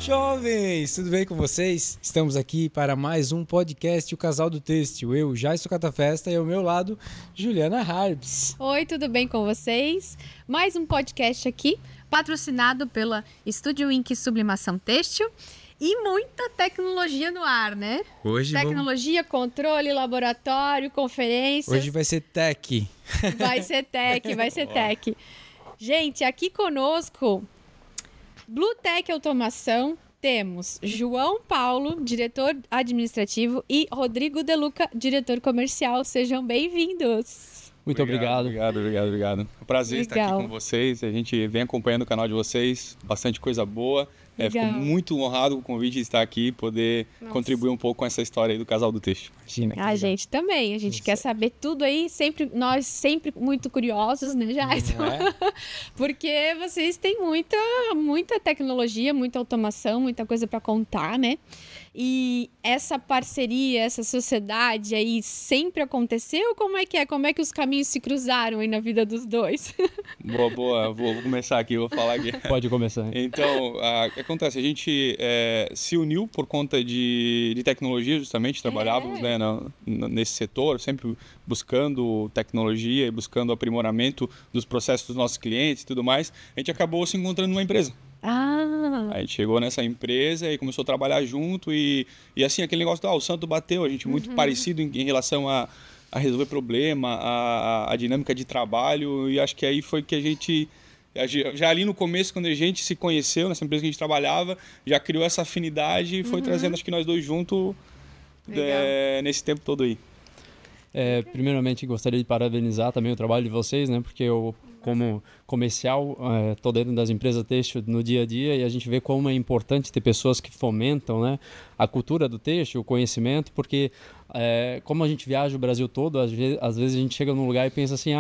Jovens, tudo bem com vocês? Estamos aqui para mais um podcast, o Casal do Têxtil. Eu, Jaisso Catafesta, e ao meu lado, Juliana Harbs. Oi, tudo bem com vocês? Mais um podcast aqui, patrocinado pela Estúdio Inc. Sublimação Têxtil e muita tecnologia no ar, né? Hoje tecnologia, controle, laboratório, conferências. Hoje vai ser tech. Vai ser tech. Gente, aqui conosco... Bluetech Automação, temos João Paulo, diretor administrativo, e Rodrigo Deluca, diretor comercial. Sejam bem-vindos. Muito obrigado. Obrigado. É um prazer estar aqui com vocês. A gente vem acompanhando o canal de vocês, bastante coisa boa. Fico muito honrado com o convite de estar aqui e poder contribuir um pouco com essa história aí do Casal do Têxtil. Imagina. A gente também. A gente quer saber tudo aí. Nós sempre muito curiosos, né, Jaisso? Porque vocês têm muita tecnologia, muita automação, muita coisa para contar, né? E essa parceria, essa sociedade aí sempre aconteceu? Como é que é? Como é que os caminhos se cruzaram aí na vida dos dois? Boa. Vou começar aqui, vou falar aqui. Pode começar. Então, o que acontece? A gente se uniu por conta de tecnologia, justamente. Trabalhávamos nesse setor, sempre buscando tecnologia e buscando aprimoramento dos processos dos nossos clientes e tudo mais. A gente acabou se encontrando numa empresa. A gente chegou nessa empresa e começou a trabalhar junto e assim, aquele negócio o santo bateu, a gente muito parecido em relação a resolver problema, a dinâmica de trabalho, e acho que aí foi que a gente, já ali no começo, quando a gente se conheceu, nessa empresa que a gente trabalhava, já criou essa afinidade e foi trazendo, acho que nós dois juntos nesse tempo todo aí. Primeiramente, gostaria de parabenizar também o trabalho de vocês, né? Porque eu, como comercial, estou dentro das empresas têxtil no dia a dia e a gente vê como é importante ter pessoas que fomentam, né, a cultura do têxtil, o conhecimento, porque como a gente viaja o Brasil todo, às vezes a gente chega num lugar e pensa assim,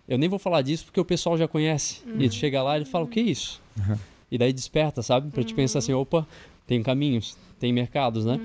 eu nem vou falar disso porque o pessoal já conhece. E tu chega lá e ele fala, o que é isso? E daí desperta, sabe? Para te pensar assim, opa, tem caminhos, tem mercados, né?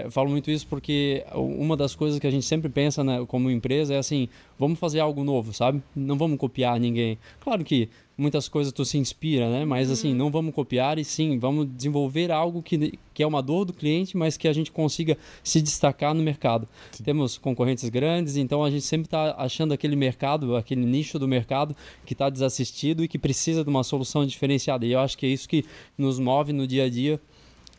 Eu falo muito isso porque uma das coisas que a gente sempre pensa, né, como empresa é assim, vamos fazer algo novo, sabe? Não vamos copiar ninguém. Claro que muitas coisas tu se inspira, né? Mas assim, não vamos copiar e sim, vamos desenvolver algo que é uma dor do cliente, mas que a gente consiga se destacar no mercado. Sim. Temos concorrentes grandes, então a gente sempre está achando aquele mercado, aquele nicho do mercado que está desassistido e que precisa de uma solução diferenciada. E eu acho que é isso que nos move no dia a dia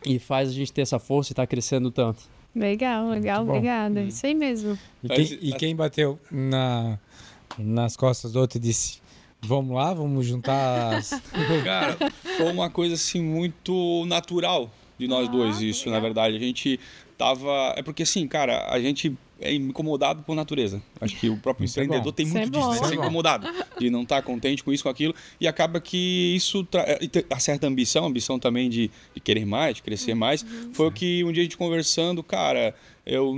e faz a gente ter essa força e estar crescendo tanto. Legal, obrigada. Isso aí mesmo. E quem bateu nas costas do outro e disse, vamos lá, vamos juntar Cara, foi uma coisa assim muito natural de nós dois isso, legal. Na verdade. A gente tava... É porque assim, cara, a gente é incomodado por natureza. Acho que o próprio empreendedor tem muito disso, de ser incomodado, de não estar contente com isso, com aquilo, e acaba que isso a certa ambição também de querer mais, de crescer mais, foi o que um dia a gente conversando, cara, eu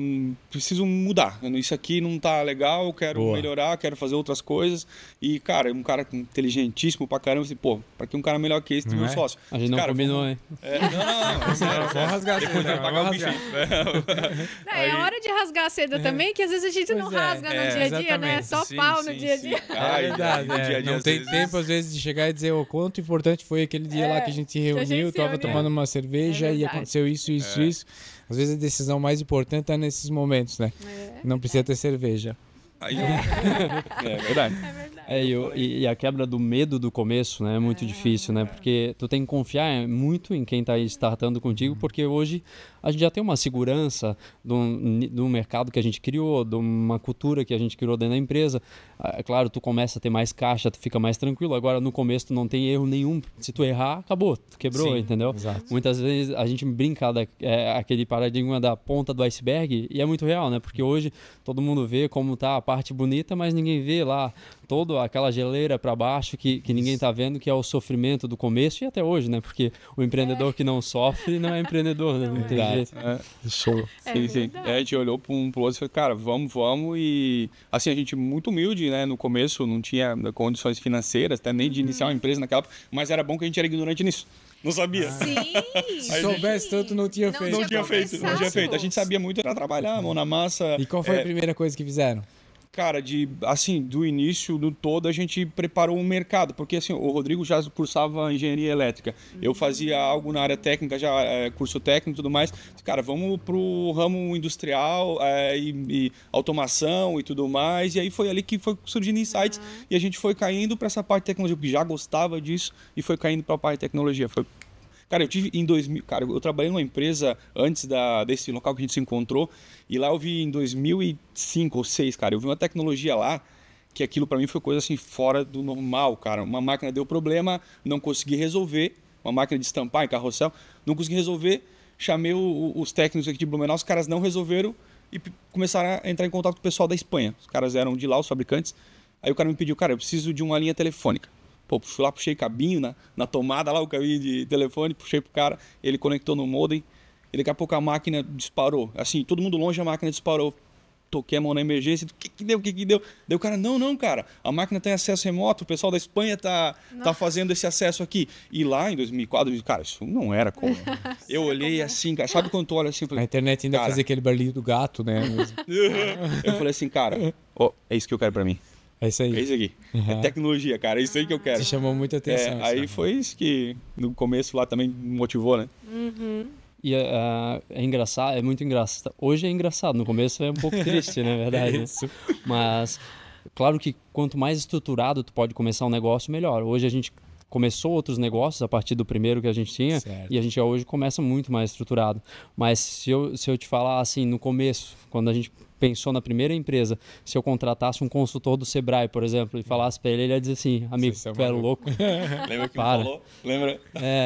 preciso mudar, isso aqui não tá legal, eu quero melhorar, quero fazer outras coisas, e cara, um cara inteligentíssimo pra caramba, assim, pra que um cara melhor que esse tem meu sócio? A gente não combinou, hein? Não, sério. Vamos rasgar depois vai pagar o bichinho. É a hora de rasgar a seda também, que às vezes a gente não rasga no dia a dia, né? Só pau no dia a dia. É verdade, não tem tempo às vezes de chegar e dizer o quanto importante foi aquele dia lá que a gente se reuniu, tava tomando uma cerveja e aconteceu isso. Às vezes a decisão mais importante é nesses momentos, né? Não precisa ter cerveja. É verdade. E a quebra do medo do começo, né, é muito difícil, né? Porque tu tem que confiar muito em quem está aí startando contigo, porque hoje a gente já tem uma segurança do mercado que a gente criou, de uma cultura que a gente criou dentro da empresa. É claro, tu começa a ter mais caixa, tu fica mais tranquilo. Agora, no começo, tu não tem erro nenhum. Se tu errar, acabou, tu quebrou, entendeu? Exato. Muitas vezes a gente brinca aquele paradigma da ponta do iceberg e é muito real, né? Porque hoje todo mundo vê como tá a parte bonita, mas ninguém vê lá toda aquela geleira para baixo que ninguém tá vendo, que é o sofrimento do começo e até hoje, né? Porque o empreendedor que não sofre não é empreendedor, né? Não tem jeito. Show. Sim. A gente olhou para um pro outro e falou, cara, vamos. E assim, a gente muito humilde, né? No começo não tinha condições financeiras, até nem de iniciar uma empresa naquela época, mas era bom que a gente era ignorante nisso. Não sabia. Sim. Se soubesse tanto, não tinha feito. Não tinha feito. A gente sabia muito, era trabalhar, mão na massa. E qual foi a primeira coisa que fizeram? Cara, assim, do início do todo a gente preparou um mercado, porque assim, o Rodrigo já cursava engenharia elétrica, eu fazia algo na área técnica, já curso técnico e tudo mais. Cara, vamos pro ramo industrial e automação e tudo mais, e aí foi ali que foi surgindo insights e a gente foi caindo para essa parte de tecnologia, porque já gostava disso e foi caindo para a parte de tecnologia. Cara, eu tive em 2000, cara, eu trabalhei numa empresa antes desse local que a gente se encontrou, e lá eu vi em 2005 ou 2006, cara, eu vi uma tecnologia lá que aquilo para mim foi coisa assim fora do normal, cara. Uma máquina deu problema, não consegui resolver, uma máquina de estampar em carrossel, não consegui resolver, chamei os técnicos aqui de Blumenau, os caras não resolveram e começaram a entrar em contato com o pessoal da Espanha. Os caras eram de lá, os fabricantes. Aí o cara me pediu, cara, eu preciso de uma linha telefônica. Pô, fui lá, puxei cabinho na tomada lá, o cabinho de telefone, puxei pro cara, ele conectou no modem, e daqui a pouco a máquina disparou. Assim, todo mundo longe, a máquina disparou. Toquei a mão na emergência, o que deu? Daí o cara, não, cara, a máquina tem acesso remoto, o pessoal da Espanha tá fazendo esse acesso aqui. E lá em 2004, eu disse, cara, isso não era como. Eu olhei assim, cara, sabe quando tu olha assim? Falei, a internet ainda fazia aquele barulho do gato, né? Eu falei assim, cara, é isso que eu quero pra mim. É isso aí. É isso aqui. É tecnologia, cara. É isso aí que eu quero. Te chamou muita atenção. Aí foi isso que no começo lá também motivou, né? E é engraçado, é muito engraçado. Hoje é engraçado, no começo é um pouco triste, na verdade. Isso. Mas, claro que quanto mais estruturado tu pode começar um negócio, melhor. Hoje a gente começou outros negócios a partir do primeiro que a gente tinha, certo. E a gente hoje começa muito mais estruturado. Mas se eu te falar assim, no começo, quando a gente pensou na primeira empresa, se eu contratasse um consultor do Sebrae, por exemplo, e falasse para ele ia dizer assim, amigo, tu é louco. Lembra que me falou? Lembra?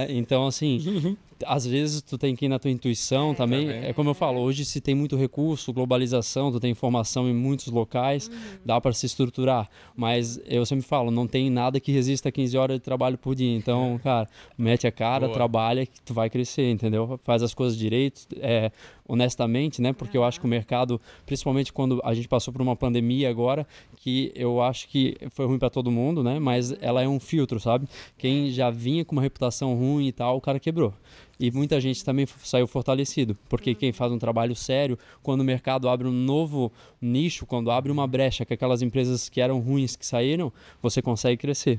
Então assim, às vezes tu tem que ir na tua intuição também. É como eu falo, hoje se tem muito recurso, globalização, tu tem informação em muitos locais, dá para se estruturar. Mas eu sempre falo, não tem nada que resista a 15 horas de trabalho por dia. Então, cara, mete a cara, boa. Trabalha que tu vai crescer, entendeu? Faz as coisas direito, honestamente, né? Porque eu acho que o mercado, principalmente quando a gente passou por uma pandemia agora, que eu acho que foi ruim para todo mundo, né? Mas ela é um filtro, sabe? Quem já vinha com uma reputação ruim e tal, o cara quebrou. E muita gente também saiu fortalecido, porque quem faz um trabalho sério, quando o mercado abre um novo nicho, quando abre uma brecha, que aquelas empresas que eram ruins que saíram, você consegue crescer.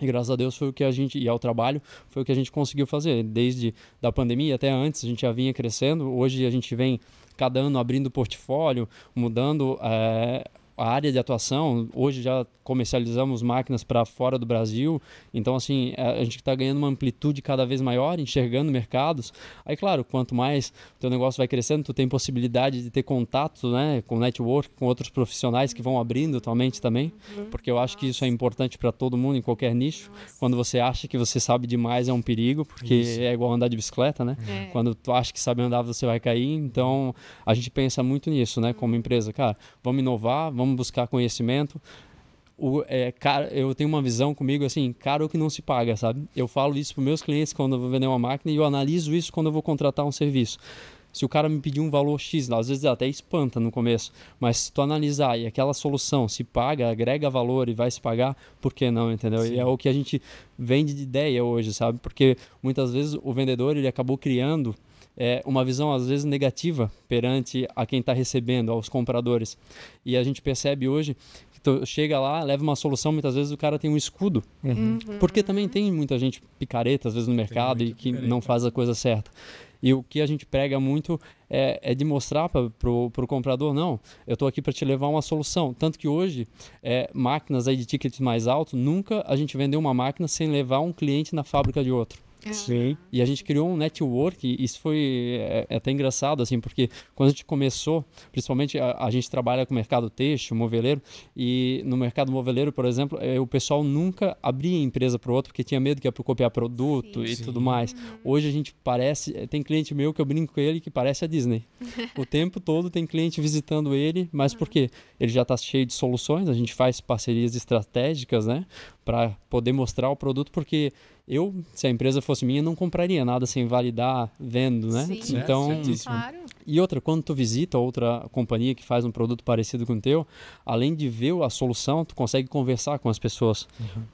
E graças a Deus foi o que a gente, e ao trabalho, foi o que a gente conseguiu fazer. Desde da pandemia até antes, a gente já vinha crescendo. Hoje a gente vem cada ano abrindo portfólio, mudando a área de atuação. Hoje já comercializamos máquinas para fora do Brasil, então assim, a gente está ganhando uma amplitude cada vez maior, enxergando mercados. Aí claro, quanto mais o teu negócio vai crescendo, tu tem possibilidade de ter contato, né, com network, com outros profissionais que vão abrindo tua mente também, porque eu acho que isso é importante para todo mundo em qualquer nicho. Quando você acha que você sabe demais é um perigo, porque é igual andar de bicicleta, né? Quando tu acha que sabe andar, você vai cair. Então a gente pensa muito nisso, né, como empresa. Cara, vamos inovar, vamos buscar conhecimento. Cara, eu tenho uma visão comigo assim, caro que não se paga, sabe? Eu falo isso para meus clientes quando eu vou vender uma máquina e eu analiso isso quando eu vou contratar um serviço. Se o cara me pedir um valor X, às vezes até espanta no começo, mas se tu analisar e aquela solução se paga, agrega valor e vai se pagar, por que não, entendeu? Sim. E é o que a gente vende de ideia hoje, sabe? Porque muitas vezes o vendedor ele acabou criando uma visão às vezes negativa perante a quem está recebendo, aos compradores. E a gente percebe hoje que tu chega lá, leva uma solução, muitas vezes o cara tem um escudo. Porque também tem muita gente picareta às vezes no mercado e que não faz a coisa certa. E o que a gente prega muito é de mostrar para o comprador, não, eu estou aqui para te levar uma solução. Tanto que hoje, máquinas aí de ticket mais alto, nunca a gente vendeu uma máquina sem levar um cliente na fábrica de outro. Sim. E a gente criou um network, e isso foi até engraçado, assim, porque quando a gente começou, principalmente a gente trabalha com o mercado têxtil, moveleiro, e no mercado moveleiro, por exemplo, o pessoal nunca abria empresa para o outro, porque tinha medo que ia copiar produto e tudo mais. Hoje a gente tem cliente meu que eu brinco com ele que parece a Disney. O tempo todo tem cliente visitando ele, mas por quê? Ele já está cheio de soluções, a gente faz parcerias estratégicas, né, para poder mostrar o produto, porque se a empresa fosse minha, não compraria nada sem validar vendo, né? Sim, então, claro. E outra, quando tu visita outra companhia que faz um produto parecido com o teu, além de ver a solução, tu consegue conversar com as pessoas.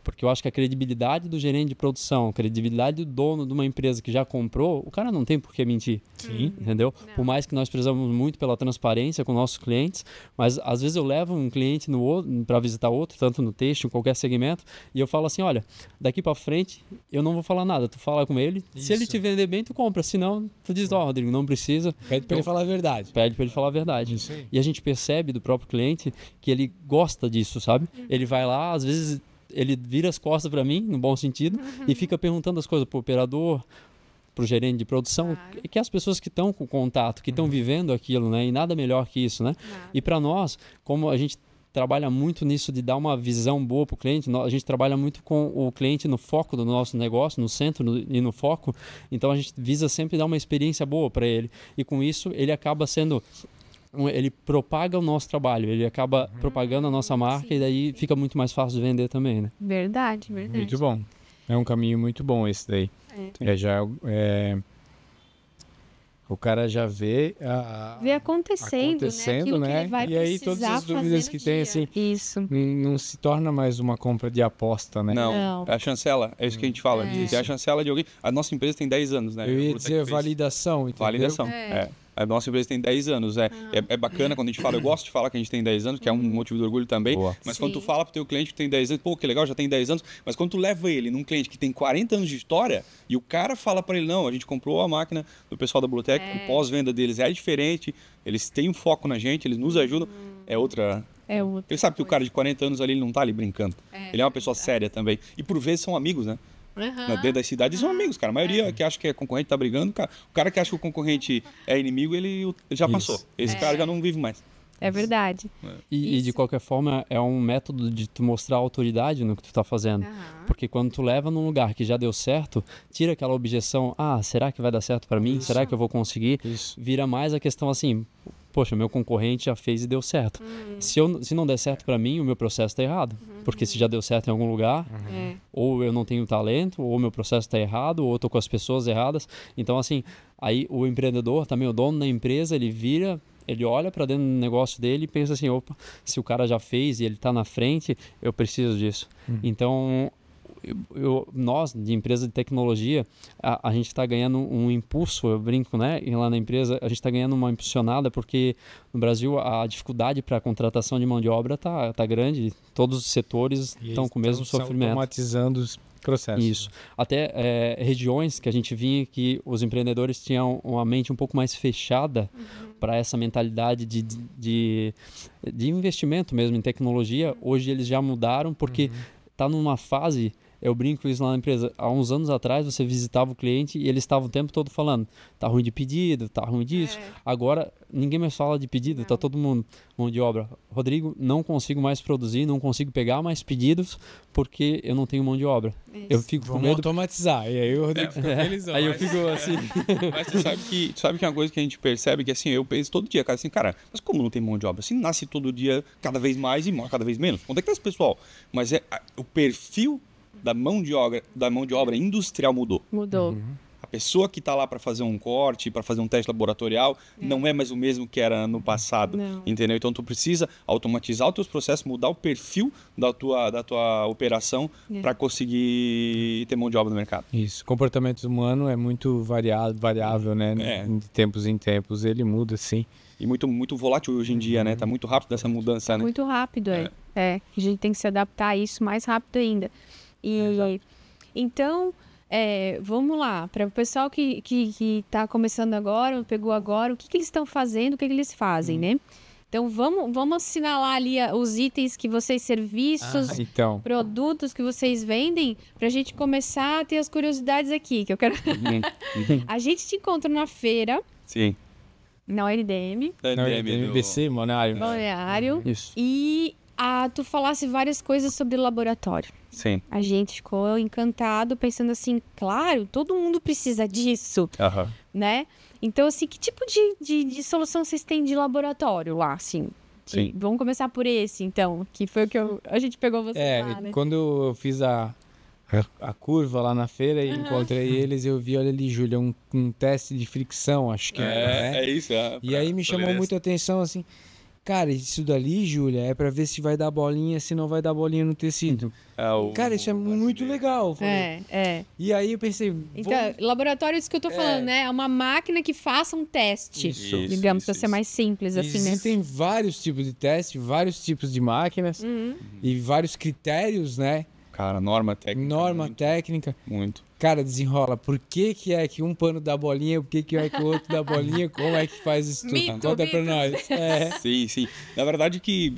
Porque eu acho que a credibilidade do gerente de produção, a credibilidade do dono de uma empresa que já comprou, o cara não tem por que mentir. Sim. Entendeu? Não. Por mais que nós precisamos muito pela transparência com nossos clientes, mas às vezes eu levo um cliente para visitar outro, tanto no texto, em qualquer segmento, e eu falo assim, olha, daqui para frente eu não vou falar nada, tu fala com ele, se ele te vender bem, tu compra, senão tu diz, Rodrigo, não precisa. Pede para ele falar a verdade. Pede para ele falar a verdade. E a gente percebe do próprio cliente que ele gosta disso, sabe? Ele vai lá, às vezes ele vira as costas para mim, no bom sentido, e fica perguntando as coisas pro operador, pro gerente de produção, que é as pessoas que estão com contato, que estão vivendo aquilo, né? E nada melhor que isso, né? E para nós, como a gente trabalha muito nisso de dar uma visão boa para o cliente, a gente trabalha muito com o cliente no foco do nosso negócio, no centro e no foco, então a gente visa sempre dar uma experiência boa para ele, e com isso ele acaba sendo, ele propaga o nosso trabalho, ele acaba propagando a nossa marca, e daí fica muito mais fácil de vender também, né? Verdade. Muito bom, é um caminho muito bom esse daí. O cara já vê acontecendo, né? E aí todas as dúvidas que tem, assim, não se torna mais uma compra de aposta, né? Não. A chancela, é isso que a gente fala. É a chancela de alguém. A nossa empresa tem 10 anos, né? Eu ia dizer validação, entendeu? Validação, A nossa empresa tem 10 anos. É bacana quando a gente fala, eu gosto de falar que a gente tem 10 anos, que é um motivo de orgulho também. Boa. Mas quando tu fala pro teu cliente que tem 10 anos, pô, que legal, já tem 10 anos. Mas quando tu leva ele num cliente que tem 40 anos de história, e o cara fala para ele, não, a gente comprou a máquina do pessoal da Blutec, o pós-venda deles é diferente, eles têm um foco na gente, eles nos ajudam. É outra... Ele sabe que o cara de 40 anos ali, ele não tá ali brincando. Ele é uma pessoa séria também. E por vezes são amigos, né? Dentro das cidades são amigos, cara. A maioria que acha que é concorrente tá brigando, cara. O cara que acha que o concorrente é inimigo, ele já passou. Esse cara já não vive mais. É verdade. E de qualquer forma, é um método de tu mostrar autoridade no que tu tá fazendo. Porque quando tu leva num lugar que já deu certo, tira aquela objeção, será que vai dar certo para mim? Será que eu vou conseguir? Vira mais a questão assim, poxa, meu concorrente já fez e deu certo. Se não der certo para mim, o meu processo está errado. Porque se já deu certo em algum lugar, ou eu não tenho talento, ou meu processo está errado, ou eu estou com as pessoas erradas. Então, assim, aí o empreendedor, também o dono da empresa, ele olha para dentro do negócio dele e pensa assim, opa, se o cara já fez e ele está na frente, eu preciso disso. Então, nós, de empresa de tecnologia, a gente está ganhando um impulso, eu brinco, né? E lá na empresa, a gente está ganhando uma impulsionada porque no Brasil a dificuldade para a contratação de mão de obra tá grande, todos os setores estão com o mesmo sofrimento. Automatizando os processos. Isso. Até regiões que a gente vinha que os empreendedores tinham uma mente um pouco mais fechada para essa mentalidade de investimento mesmo em tecnologia, hoje eles já mudaram porque está numa fase... Eu brinco isso lá na empresa. Há uns anos atrás, você visitava o cliente e eles estavam o tempo todo falando, tá ruim de pedido, tá ruim disso. Agora, ninguém mais fala de pedido, tá todo mundo mão de obra. Rodrigo, não consigo mais produzir, não consigo pegar mais pedidos porque eu não tenho mão de obra. Eu fico com medo... automatizar. E aí o Rodrigo fica felizão. Aí eu fico assim... Mas tu sabe que é uma coisa que a gente percebe que assim, eu penso todo dia, cara, assim, cara, mas como não tem mão de obra? Assim, nasce todo dia cada vez mais e morre cada vez menos. Onde é que tá esse pessoal? Mas o perfil da mão de obra industrial mudou. A pessoa que está lá para fazer um corte, para fazer um teste laboratorial, não é mais o mesmo que era no passado, entendeu? Então tu precisa automatizar os teus processos, mudar o perfil da tua operação para conseguir ter mão de obra no mercado. Isso, comportamento humano é muito variável, né? De tempos em tempos ele muda, sim. E muito, muito volátil hoje em dia, né? Tá muito rápido essa mudança, né? Muito rápido, a gente tem que se adaptar a isso mais rápido ainda. Então, vamos lá, para o pessoal que está começando agora, pegou agora, o que eles estão fazendo, o que eles fazem, né? Então, vamos assinalar ali os itens que vocês, serviços, produtos que vocês vendem, para a gente começar a ter as curiosidades aqui, que eu quero... A gente te encontra na feira. Sim. Na ONDM. Na MBC, Balneário. Isso. E tu falasse várias coisas sobre o laboratório. Sim. A gente ficou encantado, pensando assim, claro, todo mundo precisa disso, né? Então, assim, que tipo de solução vocês têm de laboratório lá, assim? Sim. Vamos começar por esse, então, que foi o que a gente pegou você lá, né? Quando eu fiz a a curva lá na feira e encontrei eles. Eu vi, olha ali, Júlia, um teste de fricção, acho que é isso. E aí me chamou muito a atenção, assim, cara, isso dali, Júlia, é pra ver se vai dar bolinha, se não vai dar bolinha no tecido. Cara, isso é muito legal. E aí eu pensei... Então, laboratório, isso que eu tô falando, né? É uma máquina que faça um teste, digamos, pra ser mais simples, assim, né? Existem vários tipos de teste, vários tipos de máquinas e vários critérios, né? Cara, norma técnica. Muito. Cara, desenrola. Por que é que um pano dá bolinha, por que é que o outro dá bolinha, como é que faz isso tudo? Conta pra nós. Sim. Na verdade que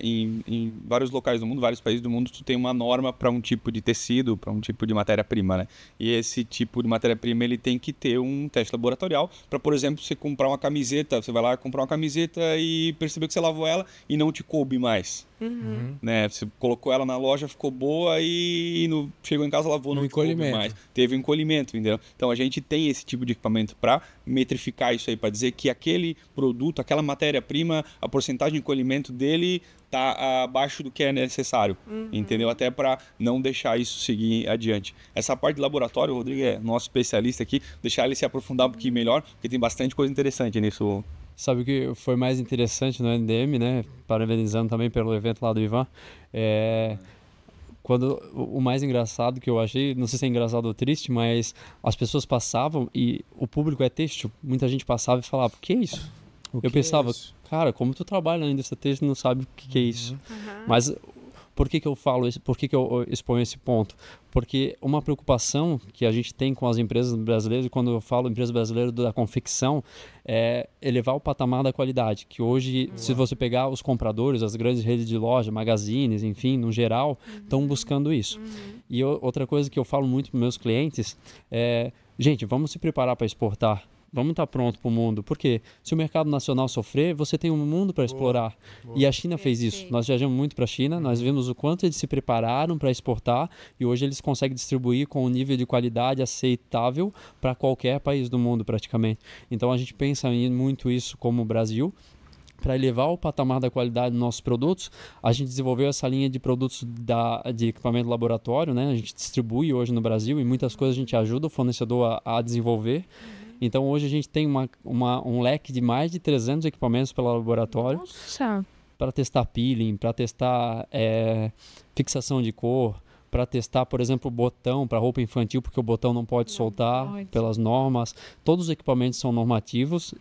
em vários locais do mundo, vários países do mundo, tu tem uma norma para um tipo de tecido, para um tipo de matéria-prima, né? E esse tipo de matéria-prima, ele tem que ter um teste laboratorial para, por exemplo, você comprar uma camiseta, você vai lá comprar uma camiseta e perceber que você lavou ela e não te coube mais. Né? Você colocou ela na loja, ficou boa e chegou em casa, lavou, não te coube mais. Teve um encolhimento, entendeu? Então a gente tem esse tipo de equipamento para metrificar isso aí, para dizer que aquele produto, aquela matéria-prima, a porcentagem de encolhimento dele está abaixo do que é necessário, entendeu? Até para não deixar isso seguir adiante. Essa parte de laboratório, o Rodrigo é nosso especialista aqui, deixar ele se aprofundar um pouquinho melhor, porque tem bastante coisa interessante nisso. Sabe o que foi mais interessante no NDM, né? Parabenizando também pelo evento lá do Ivan. Quando o mais engraçado que eu achei, não sei se é engraçado ou triste, mas as pessoas passavam e o público é têxtil. Muita gente passava e falava, o que é isso? Eu pensava, cara, como tu trabalha na indústria têxtil, não sabe o que é isso. Mas por que eu falo isso? Por que eu exponho esse ponto? Porque uma preocupação que a gente tem com as empresas brasileiras, e quando eu falo empresa brasileira da confecção, é elevar o patamar da qualidade. Que hoje, se você pegar os compradores, as grandes redes de loja, magazines, enfim, no geral, estão buscando isso. E outra coisa que eu falo muito para meus clientes é, gente, vamos se preparar para exportar. Vamos estar pronto para o mundo, porque se o mercado nacional sofrer, você tem um mundo para explorar. E a China fez isso. Nós viajamos muito para a China, nós vimos o quanto eles se prepararam para exportar e hoje eles conseguem distribuir com um nível de qualidade aceitável para qualquer país do mundo praticamente. Então a gente pensa em muito isso como o Brasil. Para elevar o patamar da qualidade dos nossos produtos, a gente desenvolveu essa linha de produtos de equipamento laboratório, né? A gente distribui hoje no Brasil e muitas coisas a gente ajuda o fornecedor a desenvolver. Então hoje a gente tem um leque de mais de 300 equipamentos pelo laboratório para testar peeling, para testar fixação de cor, para testar, por exemplo, o botão para roupa infantil, porque o botão não pode soltar pelas normas. Todos os equipamentos são normativos.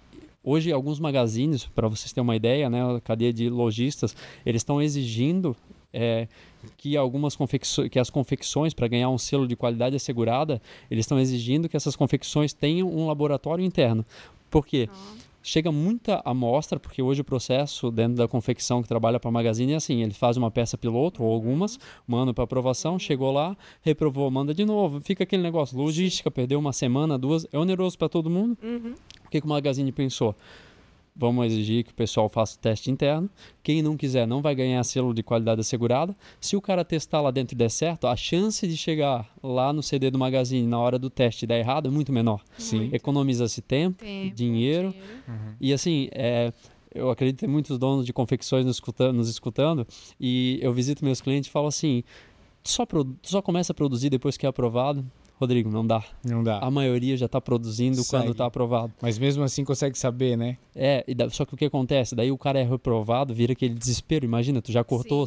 Hoje, alguns magazines, para vocês terem uma ideia, né, a cadeia de lojistas, eles estão exigindo que as confecções, para ganhar um selo de qualidade assegurada, eles estão exigindo que essas confecções tenham um laboratório interno. Por quê? Chega muita amostra, porque hoje o processo dentro da confecção que trabalha para magazine é assim, ele faz uma peça piloto ou algumas, manda para aprovação, chegou lá, reprovou, manda de novo, fica aquele negócio, logística, perdeu uma semana, duas, é oneroso para todo mundo. O que o magazine pensou? Vamos exigir que o pessoal faça o teste interno. Quem não quiser não vai ganhar selo de qualidade assegurada. Se o cara testar lá dentro e der certo, a chance de chegar lá no CD do magazine na hora do teste e dar errado é muito menor. Economiza-se tempo, dinheiro. E assim, eu acredito que tem muitos donos de confecções nos escutando e eu visito meus clientes e falo assim, tu só começa a produzir depois que é aprovado? Rodrigo, não dá. A maioria já está produzindo quando está aprovado. Mas mesmo assim consegue saber, né? Só que o que acontece? Daí o cara é reprovado, vira aquele desespero. Imagina, tu já cortou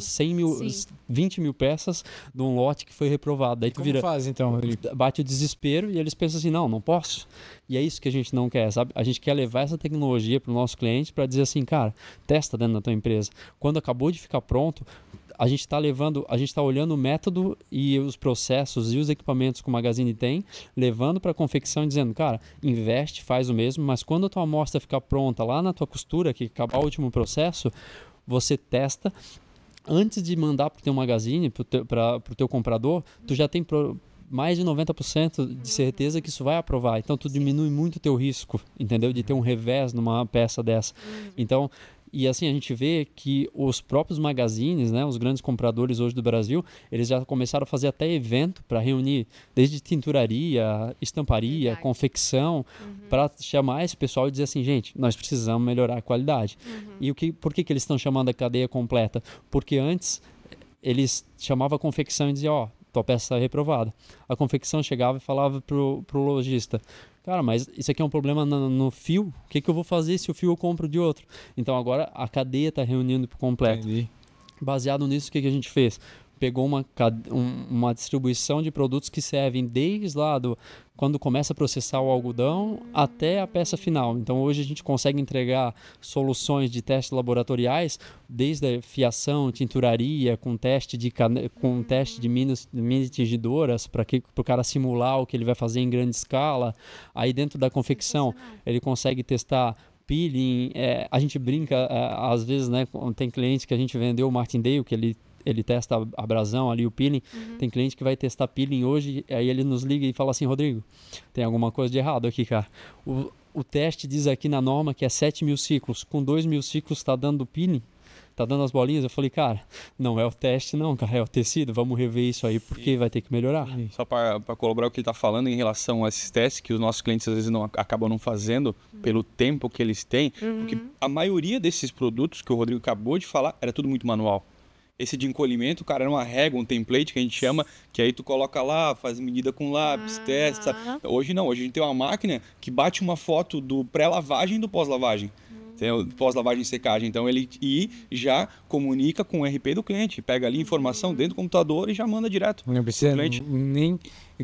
20 mil peças de um lote que foi reprovado. Daí tu Como faz então, Rodrigo? Bate o desespero e eles pensam assim, não posso. E é isso que a gente não quer, sabe? A gente quer levar essa tecnologia para o nosso cliente para dizer assim, cara, testa dentro da tua empresa. Quando acabou de ficar pronto, a gente está olhando o método e os processos e os equipamentos que o magazine tem, levando para a confecção e dizendo, cara, investe, faz o mesmo, mas quando a tua amostra ficar pronta lá na tua costura, que acabar o último processo, você testa. Antes de mandar para o teu magazine, para o teu comprador, tu já tem mais de 90% de certeza que isso vai aprovar. Então, tu diminui muito o teu risco, entendeu? De ter um revés numa peça dessa. Então, e assim a gente vê que os próprios magazines, né, os grandes compradores hoje do Brasil, eles já começaram a fazer até evento para reunir desde tinturaria, estamparia, confecção, para chamar esse pessoal e dizer assim, gente, nós precisamos melhorar a qualidade. E por que eles estão chamando a cadeia completa? Porque antes eles chamavam a confecção e diziam, tua peça está reprovada. A confecção chegava e falava pro lojista, cara, mas isso aqui é um problema no fio, o que eu vou fazer se o fio eu compro de outro? Então agora a cadeia está reunindo por completo. Entendi. Baseado nisso, o que a gente fez? Pegou uma distribuição de produtos que servem desde lá quando começa a processar o algodão até a peça final. Então hoje a gente consegue entregar soluções de testes laboratoriais, desde a fiação, tinturaria, com teste de mini tingidoras, para o cara simular o que ele vai fazer em grande escala. Aí dentro da confecção ele consegue testar peeling. A gente brinca, às vezes, né, tem cliente que a gente vendeu o Martindale, que ele testa a abrasão ali, o peeling. Tem cliente que vai testar peeling hoje, aí ele nos liga e fala assim, Rodrigo, tem alguma coisa de errado aqui, cara. O teste diz aqui na norma que é 7.000 ciclos, com 2.000 ciclos está dando peeling, tá dando as bolinhas. Eu falei, cara, não é o teste não, cara, é o tecido, vamos rever isso aí, porque vai ter que melhorar. Só para colaborar o que ele está falando em relação a esses testes que os nossos clientes às vezes acabam não fazendo pelo tempo que eles têm, porque a maioria desses produtos que o Rodrigo acabou de falar era tudo muito manual. Esse de encolhimento, cara, era uma régua, um template que a gente chama, que aí tu coloca lá, faz medida com lápis, testa. Hoje não, hoje a gente tem uma máquina que bate uma foto do pré-lavagem e do pós-lavagem. Tem o pós-lavagem e secagem. Então ele já comunica com o RP do cliente, pega ali informação dentro do computador e já manda direto. Não precisa nem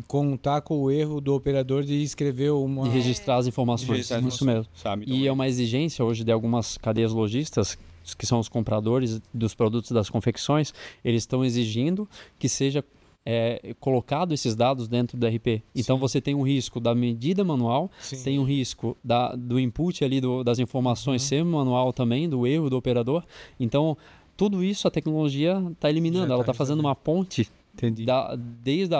contar com o erro do operador de escrever de registrar as informações. Isso mesmo. Sabe? Então, e é uma exigência hoje de algumas cadeias lojistas, que são os compradores dos produtos das confecções, eles estão exigindo que seja colocado esses dados dentro do RP. Então você tem um risco da medida manual, tem um risco do input ali das informações ser manual também, do erro do operador. Então tudo isso a tecnologia está eliminando, ela está fazendo uma ponte desde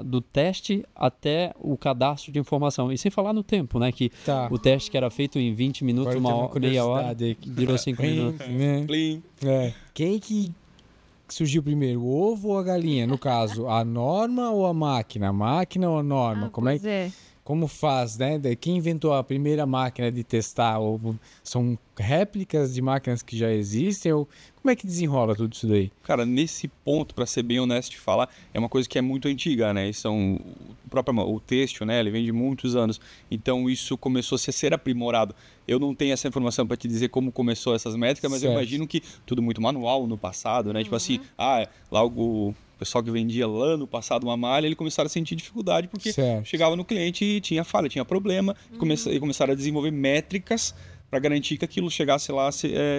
do teste até o cadastro de informação. E sem falar no tempo, né? Que o teste que era feito em 20 minutos, meia hora, virou 5 minutos. Quem que surgiu primeiro, o ovo ou a galinha? No caso, a norma ou a máquina? A máquina ou a norma? Como faz, né? Quem inventou a primeira máquina de testar ovo? São réplicas de máquinas que já existem? Ou como é que desenrola tudo isso daí? Cara, nesse ponto, para ser bem honesto de falar, é uma coisa que é muito antiga, né? O têxtil, né? Ele vem de muitos anos. Então isso começou a ser aprimorado. Eu não tenho essa informação para te dizer como começou essas métricas, mas eu imagino que tudo muito manual no passado, né? Tipo assim, lá o pessoal que vendia lá no passado uma malha, ele começaram a sentir dificuldade porque chegava no cliente e tinha falha, tinha problema, e começaram a desenvolver métricas para garantir que aquilo chegasse lá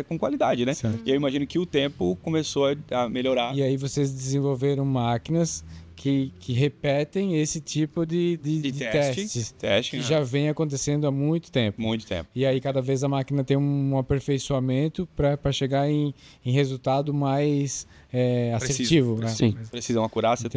com qualidade, né? E eu imagino que o tempo começou a melhorar. E aí vocês desenvolveram máquinas que repetem esse tipo de testes que já vem acontecendo há muito tempo. Muito tempo. E aí cada vez a máquina tem um aperfeiçoamento para chegar em resultado mais assertivo. Sim. Precisa uma acurácia.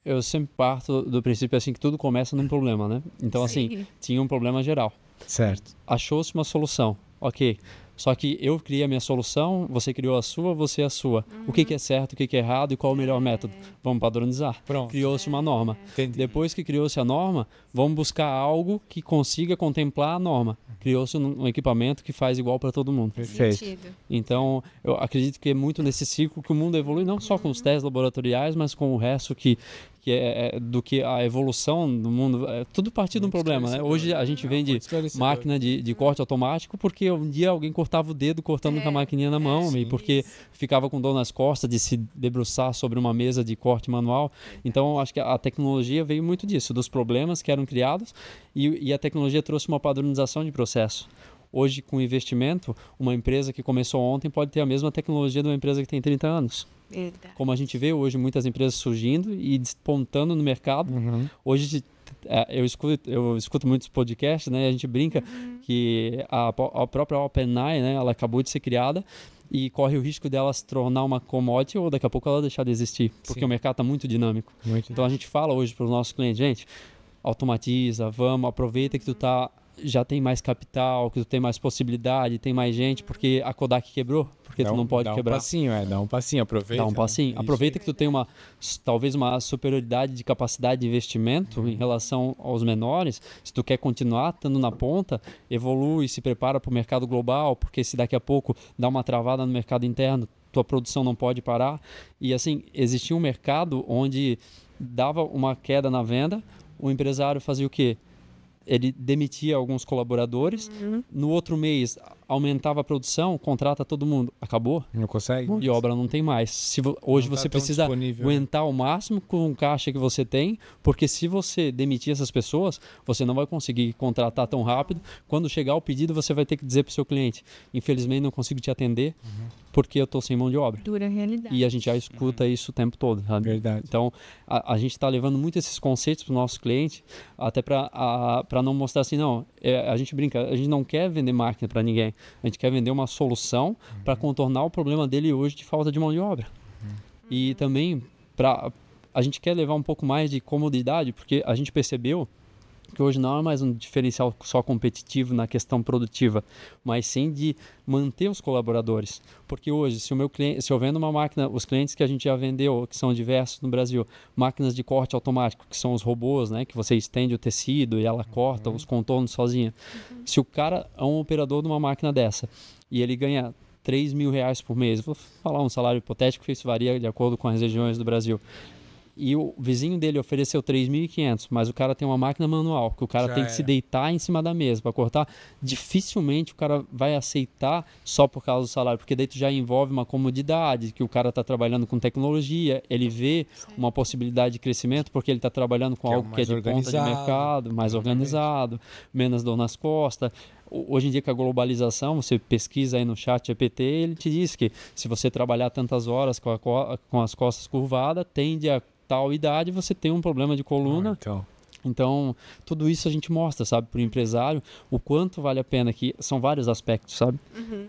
Eu sempre parto do princípio assim que tudo começa num problema, né? Então assim, tinha um problema geral. Certo. Achou-se uma solução. Ok. Só que eu criei a minha solução, você criou a sua, você a sua. O que é certo, o que é errado e qual o melhor método? Vamos padronizar. Pronto. Criou-se uma norma. Depois que criou-se a norma, vamos buscar algo que consiga contemplar a norma. Criou-se um equipamento que faz igual para todo mundo. Perfeito. Então, eu acredito que é muito nesse ciclo que o mundo evolui, não só com os testes laboratoriais, mas com o resto que do que a evolução do mundo, tudo partir de um problema, né? Hoje a gente vende máquina de corte automático porque um dia alguém cortava o dedo cortando com a maquininha na mão e porque ficava com dor nas costas de se debruçar sobre uma mesa de corte manual. Então acho que a tecnologia veio muito disso, dos problemas que eram criados e a tecnologia trouxe uma padronização de processo. Hoje, com investimento, uma empresa que começou ontem pode ter a mesma tecnologia de uma empresa que tem 30 anos. Verdade. Como a gente vê hoje muitas empresas surgindo e despontando no mercado. Hoje eu escuto muitos podcasts, né? A gente brinca que a própria OpenAI, né? Ela acabou de ser criada e corre o risco dela se tornar uma commodity ou daqui a pouco ela deixar de existir, porque o mercado está muito dinâmico. Então a gente fala hoje para os nossos clientes, gente, automatiza, aproveita que tu já tem mais capital, que tu tem mais possibilidade, tem mais gente, porque a Kodak quebrou, porque tu não pode quebrar. Dá um passinho, aproveita. Dá um passinho. Aproveita que tu tem talvez uma superioridade de capacidade de investimento em relação aos menores. Se tu quer continuar estando na ponta, evolui, se prepara para o mercado global, porque se daqui a pouco dá uma travada no mercado interno, tua produção não pode parar. E assim, existia um mercado onde dava uma queda na venda, o empresário fazia o quê? Ele demitia alguns colaboradores, no outro mês aumentava a produção, contrata todo mundo. Acabou? Não consegue? Mão de obra não tem mais. Hoje você precisa aguentar o máximo com o caixa que você tem, porque se você demitir essas pessoas, você não vai conseguir contratar tão rápido. Quando chegar o pedido, você vai ter que dizer para o seu cliente, infelizmente não consigo te atender, porque eu estou sem mão de obra. Dura realidade. E a gente já escuta isso o tempo todo. Sabe? Verdade. Então, a gente está levando muito esses conceitos para o nosso cliente, até para não mostrar assim, não, a gente brinca, a gente não quer vender máquina para ninguém, a gente quer vender uma solução para contornar o problema dele hoje de falta de mão de obra. E também, a gente quer levar um pouco mais de comodidade, porque a gente percebeu que hoje não é mais um diferencial só competitivo na questão produtiva, mas sim de manter os colaboradores. Porque hoje, se eu vendo uma máquina, os clientes que a gente já vendeu, que são diversos no Brasil, máquinas de corte automático, que são os robôs, né, que você estende o tecido e ela corta os contornos sozinha. Se o cara é um operador de uma máquina dessa e ele ganha R$3.000 por mês, vou falar um salário hipotético, isso varia de acordo com as regiões do Brasil, e o vizinho dele ofereceu 3.500, mas o cara tem uma máquina manual, que o cara tem que se deitar em cima da mesa para cortar, dificilmente o cara vai aceitar só por causa do salário, porque daí tu já envolve uma comodidade, que o cara está trabalhando com tecnologia, ele vê uma possibilidade de crescimento, porque ele está trabalhando com algo que é de ponta de mercado, mais organizado, menos dor nas costas. Hoje em dia, com a globalização, você pesquisa aí no chat GPT, ele te diz que se você trabalhar tantas horas com as costas curvadas, tende a tal idade, você tem um problema de coluna. Então, tudo isso a gente mostra, sabe, para o empresário, o quanto vale a pena, que são vários aspectos, sabe?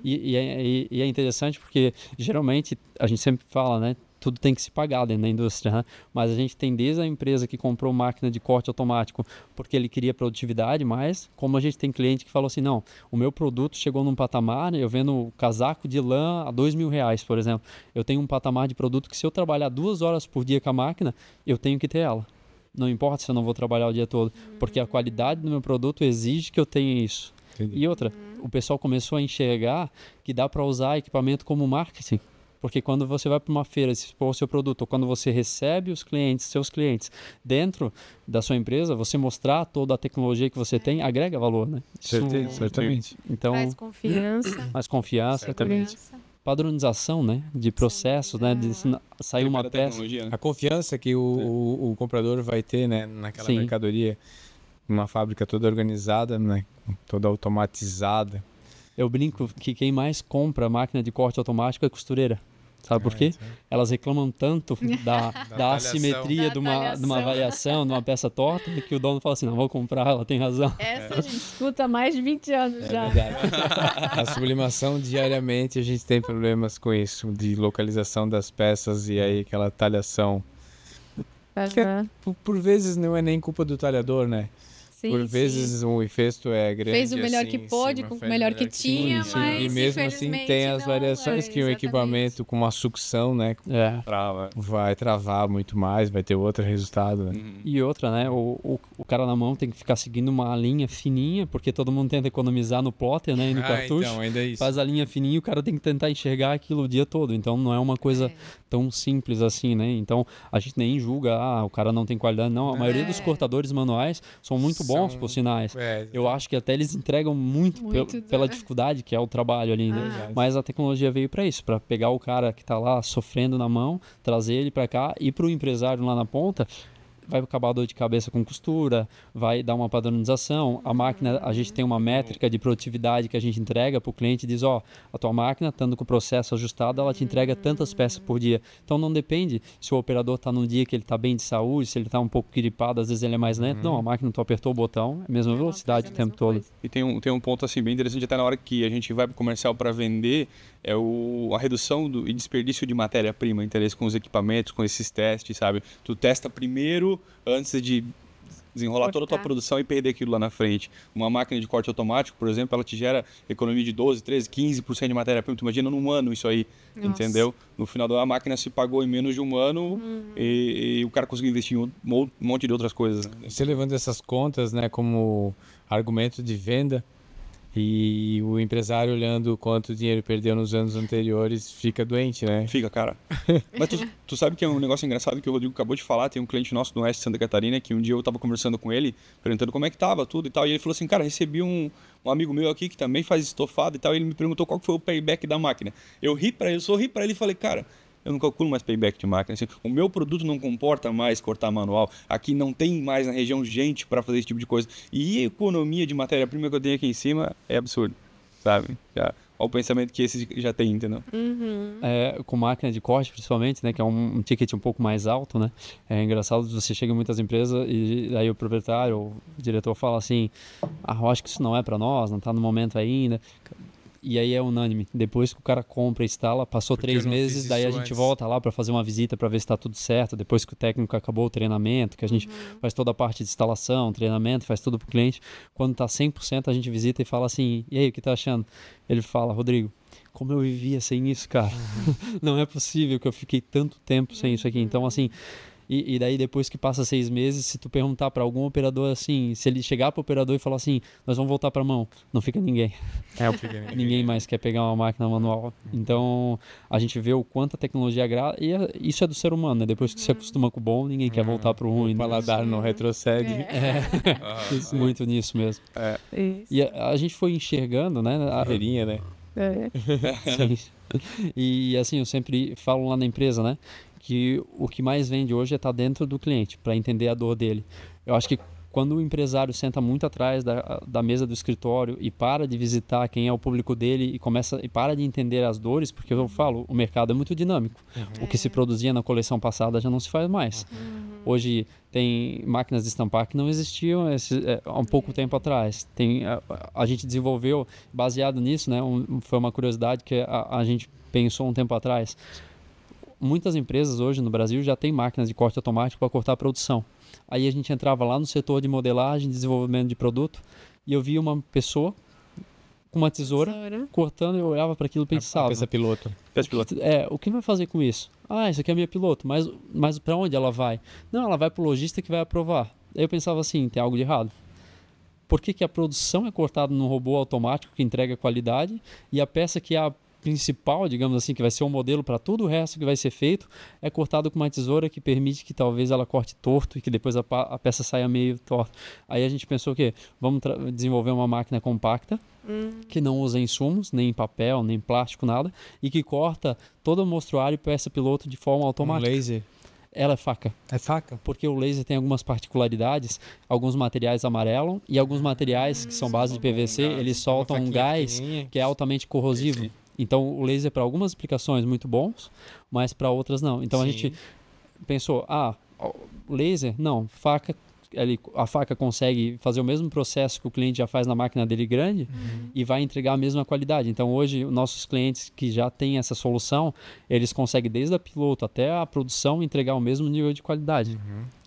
E é interessante porque, geralmente, a gente sempre fala, né, tudo tem que se pagar dentro da indústria, né? Mas a gente tem desde a empresa que comprou máquina de corte automático porque ele queria produtividade, mas como a gente tem cliente que falou assim, não, o meu produto chegou num patamar, né, eu vendo casaco de lã a R$2.000, por exemplo, eu tenho um patamar de produto que se eu trabalhar 2 horas por dia com a máquina, eu tenho que ter ela. Não importa se eu não vou trabalhar o dia todo, porque a qualidade do meu produto exige que eu tenha isso. Entendi. E outra, o pessoal começou a enxergar que dá para usar equipamento como marketing. Porque quando você vai para uma feira se expor o seu produto, ou quando você recebe os clientes, seus clientes, dentro da sua empresa, você mostrar toda a tecnologia que você tem, agrega valor, né? Certamente. Então, mais confiança. Mais confiança. Certamente. Padronização, né? De processos, né? De sair uma peça. A confiança que o comprador vai ter, né? Naquela mercadoria, uma fábrica toda organizada, né? Toda automatizada. Eu brinco que quem mais compra máquina de corte automático é costureira. Sabe por quê? Elas reclamam tanto da assimetria de uma variação, de uma peça torta, que o dono fala assim, não, vou comprar, ela tem razão. Essa a gente escuta há mais de 20 anos já. Verdade. A sublimação, diariamente, a gente tem problemas com isso, de localização das peças e aí aquela talhação. Que por vezes não é nem culpa do talhador, né? Por vezes o efesto é grande. Fez o melhor assim, que pôde, com o melhor que tinha, mas e mesmo assim tem as variações que o equipamento com uma sucção, né, vai travar muito mais, vai ter outro resultado. Né? E outra, né, o cara na mão tem que ficar seguindo uma linha fininha, porque todo mundo tenta economizar no plotter, né, e no cartucho. Então, ainda é isso. Faz a linha fininha e o cara tem que tentar enxergar aquilo o dia todo. Então não é uma coisa tão simples assim, né? Então a gente nem julga, o cara não tem qualidade. Não, a maioria dos cortadores manuais são muito bons, por sinais. Eu acho que até eles entregam muito pela dificuldade que é o trabalho ali, né? Mas a tecnologia veio para isso, para pegar o cara que está lá sofrendo na mão, trazer ele para cá e para o empresário lá na ponta vai acabar a dor de cabeça com costura, vai dar uma padronização. A máquina, a gente tem uma métrica de produtividade que a gente entrega para o cliente e diz, a tua máquina, estando com o processo ajustado, ela te entrega tantas peças por dia. Então não depende se o operador está num dia que ele está bem de saúde, se ele está um pouco gripado, às vezes ele é mais lento. Não, a máquina, tu apertou o botão, é a mesma velocidade o tempo todo. E tem um ponto assim bem interessante, até na hora que a gente vai para o comercial para vender, é a redução e desperdício de matéria-prima, interesse com os equipamentos, com esses testes, sabe? Tu testa primeiro antes de desenrolar toda a tua produção e perder aquilo lá na frente. Uma máquina de corte automático, por exemplo, ela te gera economia de 12, 13, 15% de matéria-prima. Tu imagina num ano isso aí, entendeu? No final da máquina se pagou em menos de um ano e o cara conseguiu investir em um monte de outras coisas. Né? Você levando essas contas, né, como argumento de venda, E o empresário, olhando quanto dinheiro perdeu nos anos anteriores, fica doente, né? Fica, cara. Mas tu sabe que é um negócio engraçado que o Rodrigo acabou de falar. Tem um cliente nosso do Oeste de Santa Catarina que um dia eu tava conversando com ele, perguntando como é que tava tudo e tal. E ele falou assim, cara, recebi um amigo meu aqui que também faz estofado e tal. E ele me perguntou qual que foi o payback da máquina. Eu sorri pra ele e falei, cara, eu não calculo mais payback de máquina. Assim, o meu produto não comporta mais cortar manual. Aqui não tem mais na região gente para fazer esse tipo de coisa. E a economia de matéria-prima que eu tenho aqui em cima é absurdo, sabe? Olha o pensamento que esse já tem, entendeu? Com máquina de corte, principalmente, né? Que é um ticket um pouco mais alto, né? É engraçado, você chega em muitas empresas e aí o proprietário, o diretor fala assim, eu acho que isso não é para nós, não está no momento ainda. E aí é unânime. Depois que o cara compra e instala, passou 3 meses, daí a gente volta lá para fazer uma visita para ver se está tudo certo. Depois que o técnico acabou o treinamento, que a gente faz toda a parte de instalação, treinamento, faz tudo pro cliente. Quando está 100%, a gente visita e fala assim, e aí, o que tá achando? Ele fala, Rodrigo, como eu vivia sem isso, cara? Não é possível que eu fiquei tanto tempo sem isso aqui. Então, assim... E daí depois que passa 6 meses, se tu perguntar para algum operador assim, se ele chegar para o operador e falar assim, nós vamos voltar para mão, não fica ninguém. Ninguém mais quer pegar uma máquina manual. Então a gente vê o quanto a tecnologia agrada, e isso é do ser humano, né? Depois que se acostuma com o bom, ninguém quer voltar para o ruim. O paladar não retrocede. Muito nisso mesmo. E a gente foi enxergando, né? A feirinha, né? E assim, eu sempre falo lá na empresa, né? Que o que mais vende hoje é estar dentro do cliente, para entender a dor dele. Eu acho que quando o empresário senta muito atrás da mesa do escritório e para de visitar quem é o público dele e para de entender as dores, porque eu falo, o mercado é muito dinâmico. O que se produzia na coleção passada já não se faz mais. Hoje tem máquinas de estampar que não existiam há um pouco tempo atrás. A gente desenvolveu, baseado nisso, né, foi uma curiosidade que a gente pensou um tempo atrás. Muitas empresas hoje no Brasil já têm máquinas de corte automático para cortar a produção. Aí a gente entrava lá no setor de modelagem, desenvolvimento de produto, e eu via uma pessoa com uma tesoura cortando, e eu olhava para aquilo e pensava... Peça piloto. O que vai fazer com isso? Isso aqui é a minha piloto, mas para onde ela vai? Não, ela vai para o lojista que vai aprovar. Aí eu pensava assim, tem algo de errado. Por que a produção é cortada num robô automático que entrega qualidade e a peça que é a principal, digamos assim, que vai ser um modelo para todo o resto que vai ser feito, é cortado com uma tesoura que permite que talvez ela corte torto e que depois a peça saia meio torta. Aí a gente pensou que vamos desenvolver uma máquina compacta que não usa insumos, nem papel, nem plástico, nada, e que corta todo o mostruário e peça piloto de forma automática. Laser? Ela é faca. É faca? Porque o laser tem algumas particularidades, alguns materiais amarelam e alguns materiais que são base de PVC, eles soltam um gás que é altamente corrosivo. Então, o laser para algumas aplicações muito bons, mas para outras não. Então, a gente pensou, laser? Não, faca. A faca consegue fazer o mesmo processo que o cliente já faz na máquina dele grande e vai entregar a mesma qualidade. Então, hoje, nossos clientes que já têm essa solução, eles conseguem desde a piloto até a produção entregar o mesmo nível de qualidade.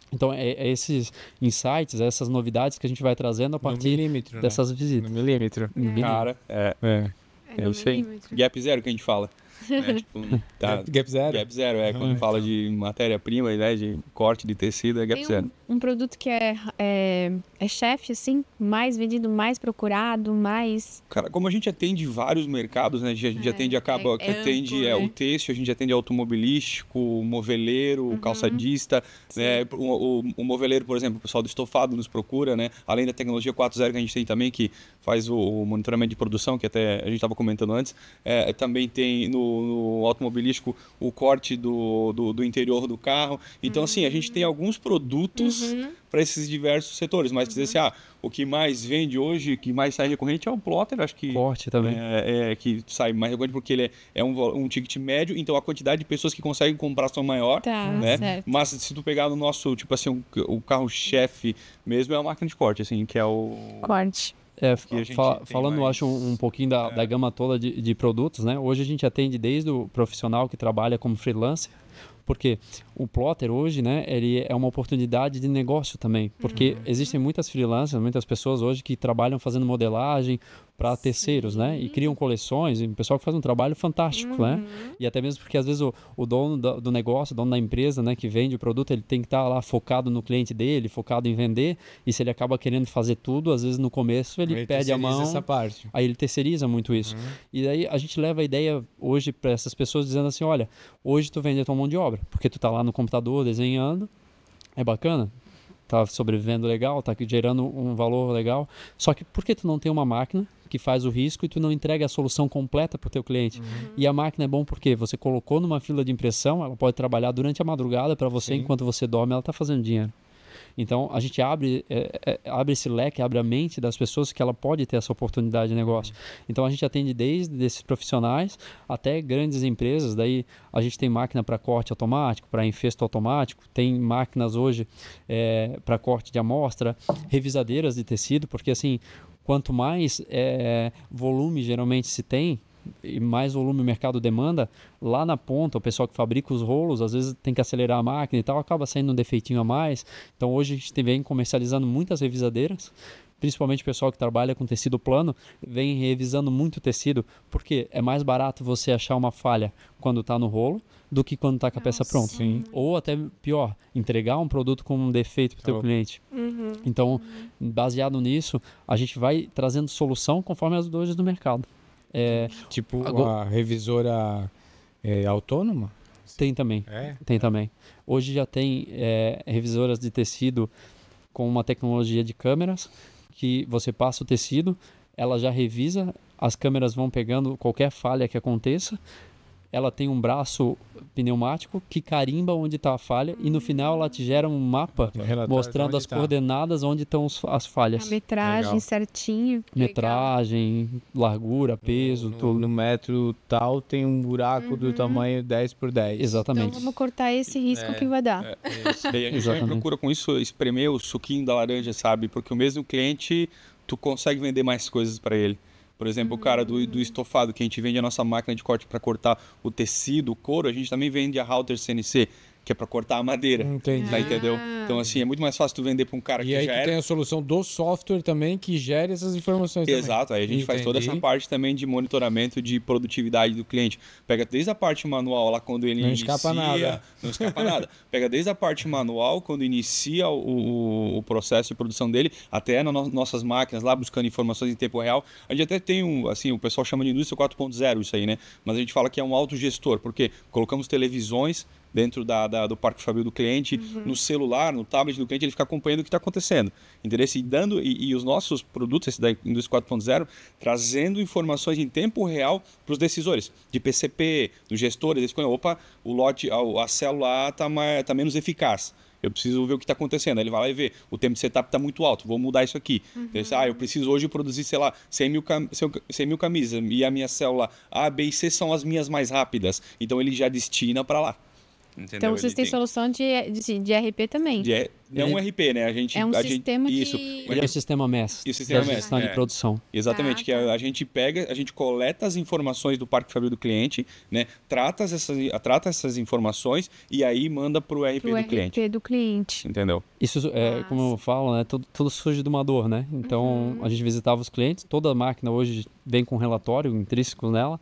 Então, é esses insights, essas novidades que a gente vai trazendo a partir dessas visitas. No milímetro. Cara, eu sei. Gap zero que a gente fala. Gap zero? Gap zero, quando fala de matéria-prima, né, de corte de tecido, é gap zero. Um produto que é chefe, assim, mais vendido, mais procurado, mais... Cara, como a gente atende vários mercados, né, a gente atende, atende o têxtil, a gente atende automobilístico, moveleiro, calçadista, né, o moveleiro, por exemplo, o pessoal do estofado nos procura, né, além da tecnologia 4.0 que a gente tem também, que faz o monitoramento de produção, que até a gente estava comentando antes, também tem no automobilístico o corte do interior do carro. Então, assim, a gente tem alguns produtos para esses diversos setores, mas dizer assim, o que mais vende hoje, o que mais sai recorrente é o plotter, acho que... Corte também. Que sai mais recorrente porque ele é um ticket médio, então a quantidade de pessoas que conseguem comprar são maior, né? Certo. Mas se tu pegar no nosso, tipo assim, o carro-chefe mesmo é a máquina de corte, assim, que é o... Corte. Falando, acho, um pouquinho da gama toda de produtos, né? Hoje a gente atende desde o profissional que trabalha como freelancer, porque o plotter hoje, né, ele é uma oportunidade de negócio também, porque existem muitas freelancers, muitas pessoas hoje que trabalham fazendo modelagem para terceiros, né, e criam coleções, e o pessoal que faz um trabalho fantástico, né, e até mesmo porque às vezes o dono do negócio, o dono da empresa, né, que vende o produto, ele tem que estar lá focado no cliente dele, focado em vender, e se ele acaba querendo fazer tudo, às vezes no começo ele perde a mão, essa parte. Aí ele terceiriza muito isso. E daí a gente leva a ideia hoje para essas pessoas dizendo assim, olha, hoje tu vende a tua mão de obra, porque tu tá lá no computador desenhando, é bacana, tá sobrevivendo legal, tá gerando um valor legal, só que por que tu não tem uma máquina que faz o risco e tu não entrega a solução completa para o teu cliente? E a máquina é bom porque você colocou numa fila de impressão, ela pode trabalhar durante a madrugada para você, enquanto você dorme, ela tá fazendo dinheiro. Então, a gente abre esse leque, abre a mente das pessoas que ela pode ter essa oportunidade de negócio. Então, a gente atende desde esses profissionais até grandes empresas. Daí, a gente tem máquina para corte automático, para infesto automático. Tem máquinas hoje para corte de amostra, revisadeiras de tecido, porque assim, quanto mais volume geralmente se tem, e mais volume o mercado demanda, lá na ponta, o pessoal que fabrica os rolos, às vezes tem que acelerar a máquina e tal, acaba saindo um defeitinho a mais. Então hoje a gente vem comercializando muitas revisadeiras, principalmente o pessoal que trabalha com tecido plano, vem revisando muito tecido, porque é mais barato você achar uma falha quando está no rolo do que quando está com a peça pronta. Sim. Ou até pior, entregar um produto com um defeito para o teu cliente. Então, baseado nisso, a gente vai trazendo solução conforme as dores do mercado. Tipo a revisora autônoma? Tem também. Tem também. Hoje já tem revisoras de tecido com uma tecnologia de câmeras que você passa o tecido, ela já revisa, as câmeras vão pegando qualquer falha que aconteça, ela tem um braço pneumático que carimba onde está a falha e no final ela te gera um mapa mostrando as coordenadas onde estão as falhas. A metragem certinho. Metragem, largura, peso, tudo. No metro tal tem um buraco do tamanho 10x10. Exatamente. Então vamos cortar esse risco que vai dar. E a gente também procura com isso espremer o suquinho da laranja, sabe? Porque o mesmo cliente, tu consegue vender mais coisas para ele. Por exemplo, o cara do estofado, que a gente vende a nossa máquina de corte para cortar o tecido, o couro, a gente também vende a router CNC, que é para cortar a madeira. Entendi. Tá, entendeu? Então, assim, é muito mais fácil tu vender para um cara que já E aí tem a solução do software também que gere essas informações Exato. também. Aí a gente faz toda essa parte também de monitoramento de produtividade do cliente. Pega desde a parte manual lá quando ele inicia... Não escapa nada. Pega desde a parte manual, quando inicia o processo de produção dele, até nas nossas máquinas lá, buscando informações em tempo real. A gente até tem assim, o pessoal chama de indústria 4.0 isso aí, né? Mas a gente fala que é um autogestor, porque colocamos televisões dentro do parque fabril do cliente, no celular, no tablet do cliente, ele fica acompanhando o que está acontecendo. Interesse? E os nossos produtos, esse da Indústria 4.0, trazendo informações em tempo real para os decisores, de PCP, dos gestores, eles conhecem, opa, o lote, a célula A está menos eficaz. Eu preciso ver o que está acontecendo. Aí ele vai lá e vê, o tempo de setup está muito alto, vou mudar isso aqui. Eu preciso hoje produzir, sei lá, 100 mil camisas e a minha célula A, B e C são as minhas mais rápidas. Então ele já destina para lá. Entendeu? Então vocês têm solução de RP também. É um RP, né? Sistema Ele é o sistema MES. E o sistema MES. Gestão de produção. Exatamente, que a gente pega, a gente coleta as informações do parque fabril do cliente, né? Trata essas informações e aí manda para o RP do cliente. Entendeu? Isso, como eu falo, né? Tudo surge de uma dor, né? Então, a gente visitava os clientes, toda a máquina hoje vem com relatório intrínseco nela,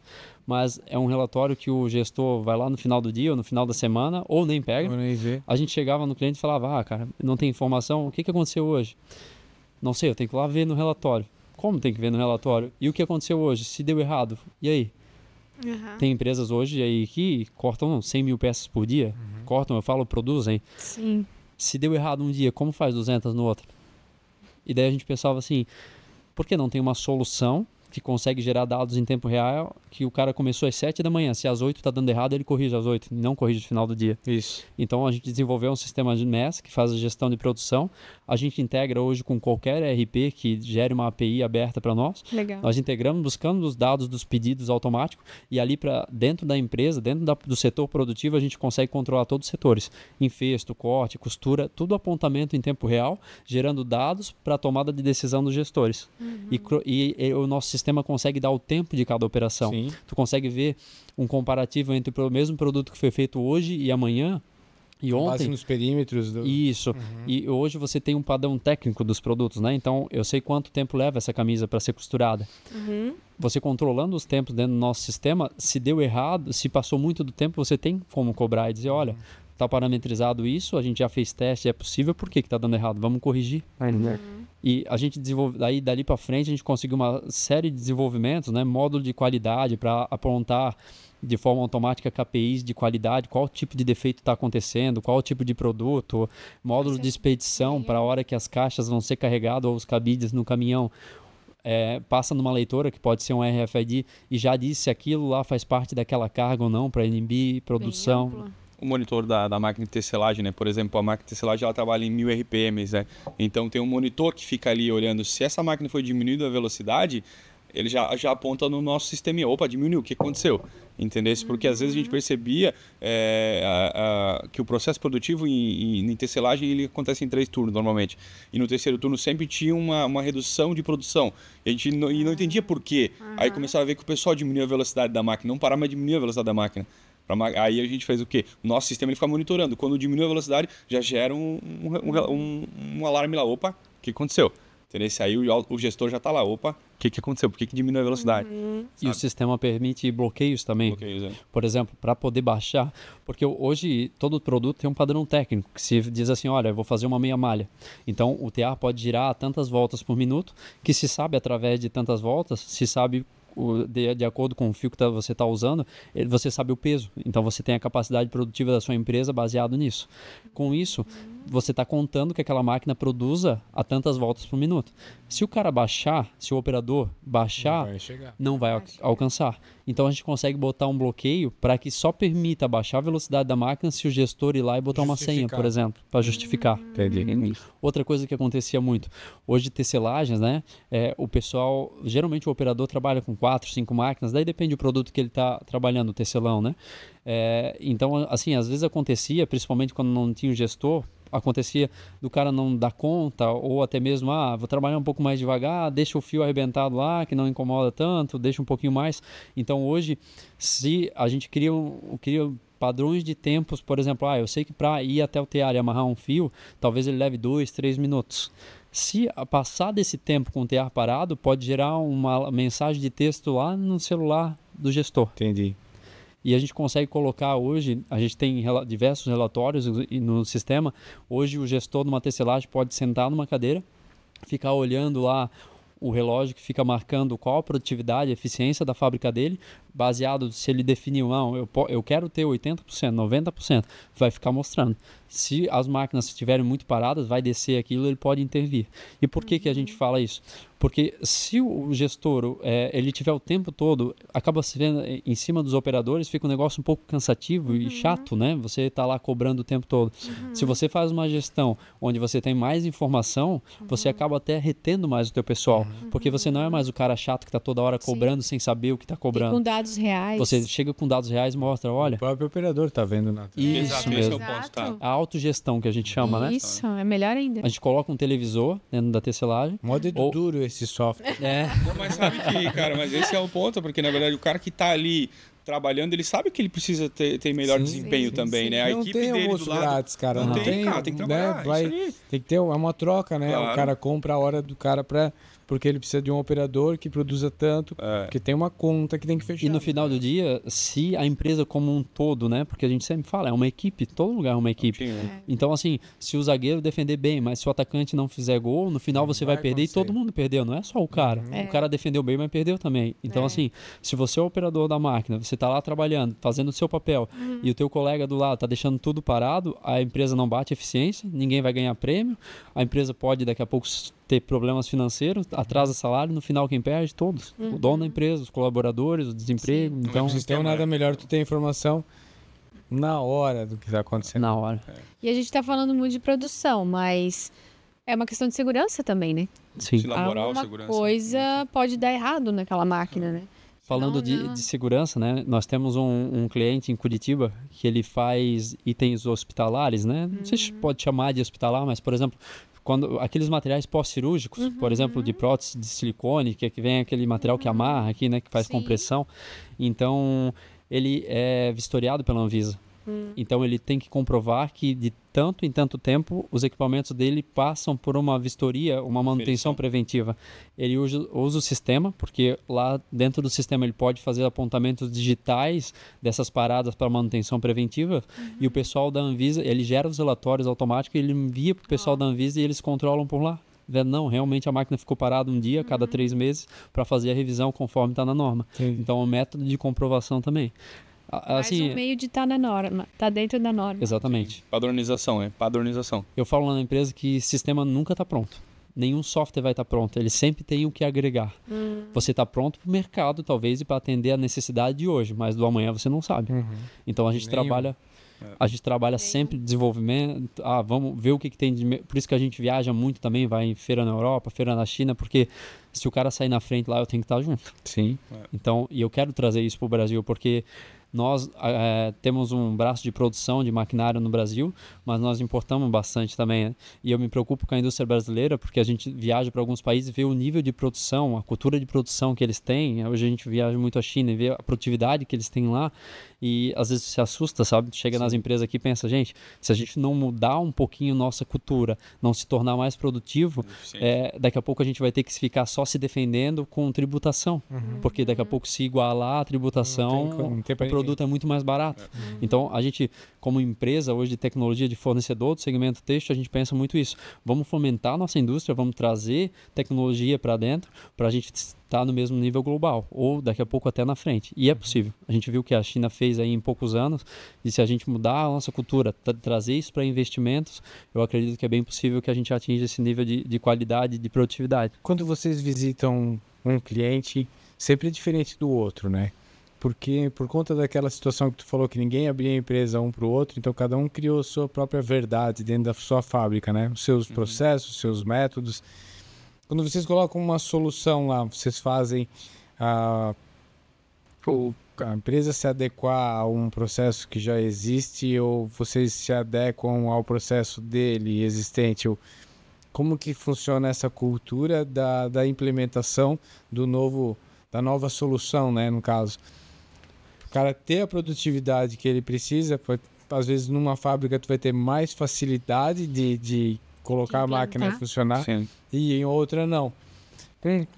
mas é um relatório que o gestor vai lá no final do dia ou no final da semana, ou nem pega. Ou nem vê. A gente chegava no cliente e falava, cara, não tem informação, o que aconteceu hoje? Não sei, eu tenho que ir lá ver no relatório. Como tem que ver no relatório? E o que aconteceu hoje? Se deu errado, e aí? Tem empresas hoje aí que cortam 100 mil peças por dia. Cortam, eu falo, produzem. Sim. Se deu errado um dia, como faz 200 no outro? E daí a gente pensava assim, por que não tem uma solução que consegue gerar dados em tempo real, que o cara começou às 7 da manhã, se às 8 está dando errado, ele corrige às 8, não corrige no final do dia. Isso. Então a gente desenvolveu um sistema de MES que faz a gestão de produção, a gente integra hoje com qualquer ERP que gere uma API aberta para nós. Legal. Nós integramos buscando os dados dos pedidos automáticos e ali dentro da empresa, dentro do setor produtivo, a gente consegue controlar todos os setores, infesto, corte, costura, tudo apontamento em tempo real, gerando dados para a tomada de decisão dos gestores. E o nosso sistema consegue dar o tempo de cada operação. Sim. Tu consegue ver um comparativo entre o mesmo produto que foi feito hoje e amanhã, E ontem, base nos perímetros. Isso. E hoje você tem um padrão técnico dos produtos, né? Então, eu sei quanto tempo leva essa camisa para ser costurada. Você controlando os tempos dentro do nosso sistema, se deu errado, se passou muito do tempo, você tem como cobrar e dizer, olha, está parametrizado isso, a gente já fez teste, é possível, por que está dando errado? Vamos corrigir. E a gente desenvolve, dali para frente, a gente conseguiu uma série de desenvolvimentos, né? Módulo de qualidade para apontar de forma automática KPIs de qualidade, qual tipo de defeito está acontecendo, qual tipo de produto, módulo de expedição para a hora que as caixas vão ser carregadas ou os cabides no caminhão. Passa numa leitora que pode ser um RFID e já diz se aquilo lá faz parte daquela carga ou não para NB, produção. O monitor da máquina de tecelagem, né? Por exemplo, a máquina de tecelagem ela trabalha em 1000 RPMs, né? Então tem um monitor que fica ali olhando se essa máquina foi diminuindo a velocidade, ele já aponta no nosso sisteminha. Opa, diminuiu, o que aconteceu? Entendeu? Porque às vezes a gente percebia que o processo produtivo em tecelagem ele acontece em 3 turnos normalmente. E no terceiro turno sempre tinha uma redução de produção. E a gente não entendia por quê. Aí começava a ver que o pessoal diminuía a velocidade da máquina, não parava mais de diminuir a velocidade da máquina. Aí a gente fez o quê? O nosso sistema ele fica monitorando. Quando diminui a velocidade, já gera um alarme lá. Opa, o que aconteceu? Aí o gestor já está lá. Opa, o que aconteceu? Por que diminuiu a velocidade? E o sistema permite bloqueios também. Por exemplo, para poder baixar. Porque hoje todo produto tem um padrão técnico. Que se diz assim, olha, eu vou fazer uma meia malha. Então o TA pode girar a tantas voltas por minuto. Que se sabe através de tantas voltas, se sabe... De acordo com o fio que você está usando, você sabe o peso. Então você tem a capacidade produtiva da sua empresa baseado nisso. Com isso, você está contando que aquela máquina produza a tantas voltas por minuto. Se o cara baixar, se o operador baixar, não vai alcançar. Então a gente consegue botar um bloqueio para que só permita baixar a velocidade da máquina se o gestor ir lá e botar uma senha, por exemplo, para justificar. Outra coisa que acontecia muito, hoje tecelagens, né? O pessoal, geralmente o operador trabalha com 4, 5 máquinas, daí depende do produto que ele está trabalhando, o tecelão, né? Então, assim, às vezes acontecia, principalmente quando não tinha o gestor, acontecia do cara não dar conta ou até mesmo, vou trabalhar um pouco mais devagar, deixa o fio arrebentado lá, que não incomoda tanto, deixa um pouquinho mais. Então, hoje, se a gente cria padrões de tempos, por exemplo, eu sei que para ir até o tear e amarrar um fio, talvez ele leve 2, 3 minutos. Se passar desse tempo com o tear parado, pode gerar uma mensagem de texto lá no celular do gestor. Entendi. E a gente consegue colocar hoje, a gente tem diversos relatórios no sistema, hoje o gestor de uma tecelagem pode sentar numa cadeira, ficar olhando lá o relógio que fica marcando qual a produtividade, a eficiência da fábrica dele, baseado se ele definiu, eu quero ter 80%, 90%, vai ficar mostrando. Se as máquinas estiverem muito paradas, vai descer aquilo, ele pode intervir. E por que a gente fala isso? Porque se o gestor ele tiver o tempo todo, acaba se vendo em cima dos operadores, fica um negócio um pouco cansativo e chato, né? Você está lá cobrando o tempo todo. Se você faz uma gestão onde você tem mais informação, você acaba até retendo mais o teu pessoal, porque você não é mais o cara chato que está toda hora cobrando sem saber o que está cobrando. E com dados reais. Você chega com dados reais e mostra, olha... O próprio operador está vendo na tela. Isso mesmo. A autogestão que a gente chama, né? Isso, é melhor ainda. A gente coloca um televisor dentro da tecelagem. Modo duro esse software. Não, mas sabe que, cara, mas esse é o ponto, porque na verdade o cara que está ali trabalhando, ele sabe que ele precisa ter melhor desempenho também, né? A não equipe tem dele almoço do lado... grátis, cara. Não tem, cara, tem que trabalhar, tem que ter uma troca, né? Claro. O cara compra a hora do cara porque ele precisa de um operador que produza tanto, porque tem uma conta que tem que fechar. E no final do dia, se a empresa como um todo, né? Porque a gente sempre fala, é uma equipe, todo lugar é uma equipe. Então, assim, se o zagueiro defender bem, mas se o atacante não fizer gol, no final você vai perder e todo mundo perdeu, não é só o cara. O cara defendeu bem, mas perdeu também. Então, assim, se você é o operador da máquina, você tá lá trabalhando, fazendo o seu papel, e o teu colega do lado tá deixando tudo parado, a empresa não bate eficiência, ninguém vai ganhar prêmio, a empresa pode daqui a pouco ter problemas financeiros, atrasa salário, no final quem perde? Todos. O dono da empresa, os colaboradores, o desemprego. Sim. Então, no sistema nada melhor tu ter informação na hora do que está acontecendo. Na hora. E a gente está falando muito de produção, mas é uma questão de segurança também, né? Sim. Laboral, segurança. Coisa pode dar errado naquela máquina, né? Falando de segurança, né? Nós temos um cliente em Curitiba que ele faz itens hospitalares, né? Não sei se pode chamar de hospitalar, mas, por exemplo, quando aqueles materiais pós-cirúrgicos, por exemplo, de prótese de silicone, que vem aquele material que amarra aqui, né? Que faz compressão. Então, ele é vistoriado pela Anvisa. Então ele tem que comprovar que de tanto em tanto tempo os equipamentos dele passam por uma vistoria, uma manutenção preventiva. Ele usa o sistema, porque lá dentro do sistema ele pode fazer apontamentos digitais dessas paradas para manutenção preventiva, e o pessoal da Anvisa, ele gera os relatórios automáticos, ele envia para o pessoal da Anvisa e eles controlam por lá. Não, realmente a máquina ficou parada um dia, cada 3 meses, para fazer a revisão conforme está na norma. Sim. Então é um método de comprovação também. Assim, mais um meio de estar na norma, tá dentro da norma. Exatamente. Padronização, padronização. Eu falo lá na empresa que sistema nunca está pronto. Nenhum software vai estar pronto, ele sempre tem o que agregar. Você está pronto para o mercado, talvez, e para atender a necessidade de hoje, mas do amanhã você não sabe. Então a gente trabalha sempre desenvolvimento. Vamos ver o que tem de... Por isso que a gente viaja muito também, vai em feira na Europa, feira na China, porque se o cara sair na frente lá, eu tenho que estar junto. Sim. Então, e eu quero trazer isso para o Brasil, porque nós temos um braço de produção de maquinário no Brasil, mas nós importamos bastante também, né? E eu me preocupo com a indústria brasileira, porque a gente viaja para alguns países e vê o nível de produção, a cultura de produção que eles têm. Hoje a gente viaja muito à China e vê a produtividade que eles têm lá, e às vezes se assusta, sabe? Chega nas empresas aqui e pensa, gente, se a gente não mudar um pouquinho nossa cultura, não se tornar mais produtivo, daqui a pouco a gente vai ter que ficar só se defendendo com tributação, porque daqui a pouco se igualar a tributação, o produto é muito mais barato. Então a gente, como empresa hoje de tecnologia, de fornecedor do segmento têxtil, a gente pensa muito isso. Vamos fomentar a nossa indústria, vamos trazer tecnologia para dentro, para a gente estar no mesmo nível global, ou daqui a pouco até na frente. E é possível. A gente viu que a China fez aí em poucos anos, e se a gente mudar a nossa cultura, trazer isso para investimentos, eu acredito que é bem possível que a gente atinja esse nível de qualidade, de produtividade. Quando vocês visitam um cliente, sempre é diferente do outro, né? Porque por conta daquela situação que tu falou, que ninguém abria a empresa um para o outro, então cada um criou sua própria verdade dentro da sua fábrica, né? Os seus processos, os seus métodos. Quando vocês colocam uma solução lá, vocês fazem a empresa se adequar a um processo que já existe, ou vocês se adequam ao processo dele existente? Como que funciona essa cultura da implementação da nova solução, né, no caso? O cara ter a produtividade que ele precisa, às vezes numa fábrica tu vai ter mais facilidade de colocar a máquina a funcionar. Sim. E em outra não.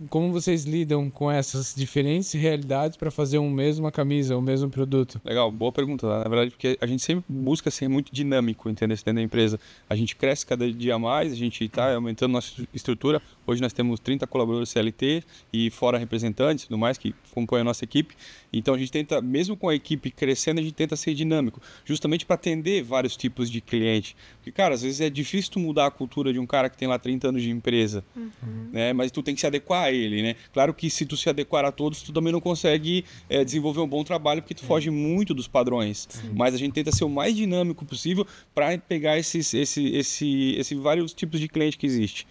Como vocês lidam com essas diferentes realidades para fazer uma mesma camisa, o mesmo produto? Legal, boa pergunta. Na verdade, porque a gente sempre busca ser muito dinâmico, entendeu? Dentro da empresa. A gente cresce cada dia mais, a gente está aumentando nossa estrutura. Hoje nós temos 30 colaboradores CLT e fora representantes e tudo mais que compõem a nossa equipe. Então a gente tenta, mesmo com a equipe crescendo, a gente tenta ser dinâmico, justamente para atender vários tipos de cliente. Porque, cara, às vezes é difícil tu mudar a cultura de um cara que tem lá 30 anos de empresa, né? Mas tu tem que se adequar a ele, né? Claro que se tu se adequar a todos, tu também não consegue desenvolver um bom trabalho, porque tu foge muito dos padrões. Mas a gente tenta ser o mais dinâmico possível para pegar esses vários tipos de cliente que existe.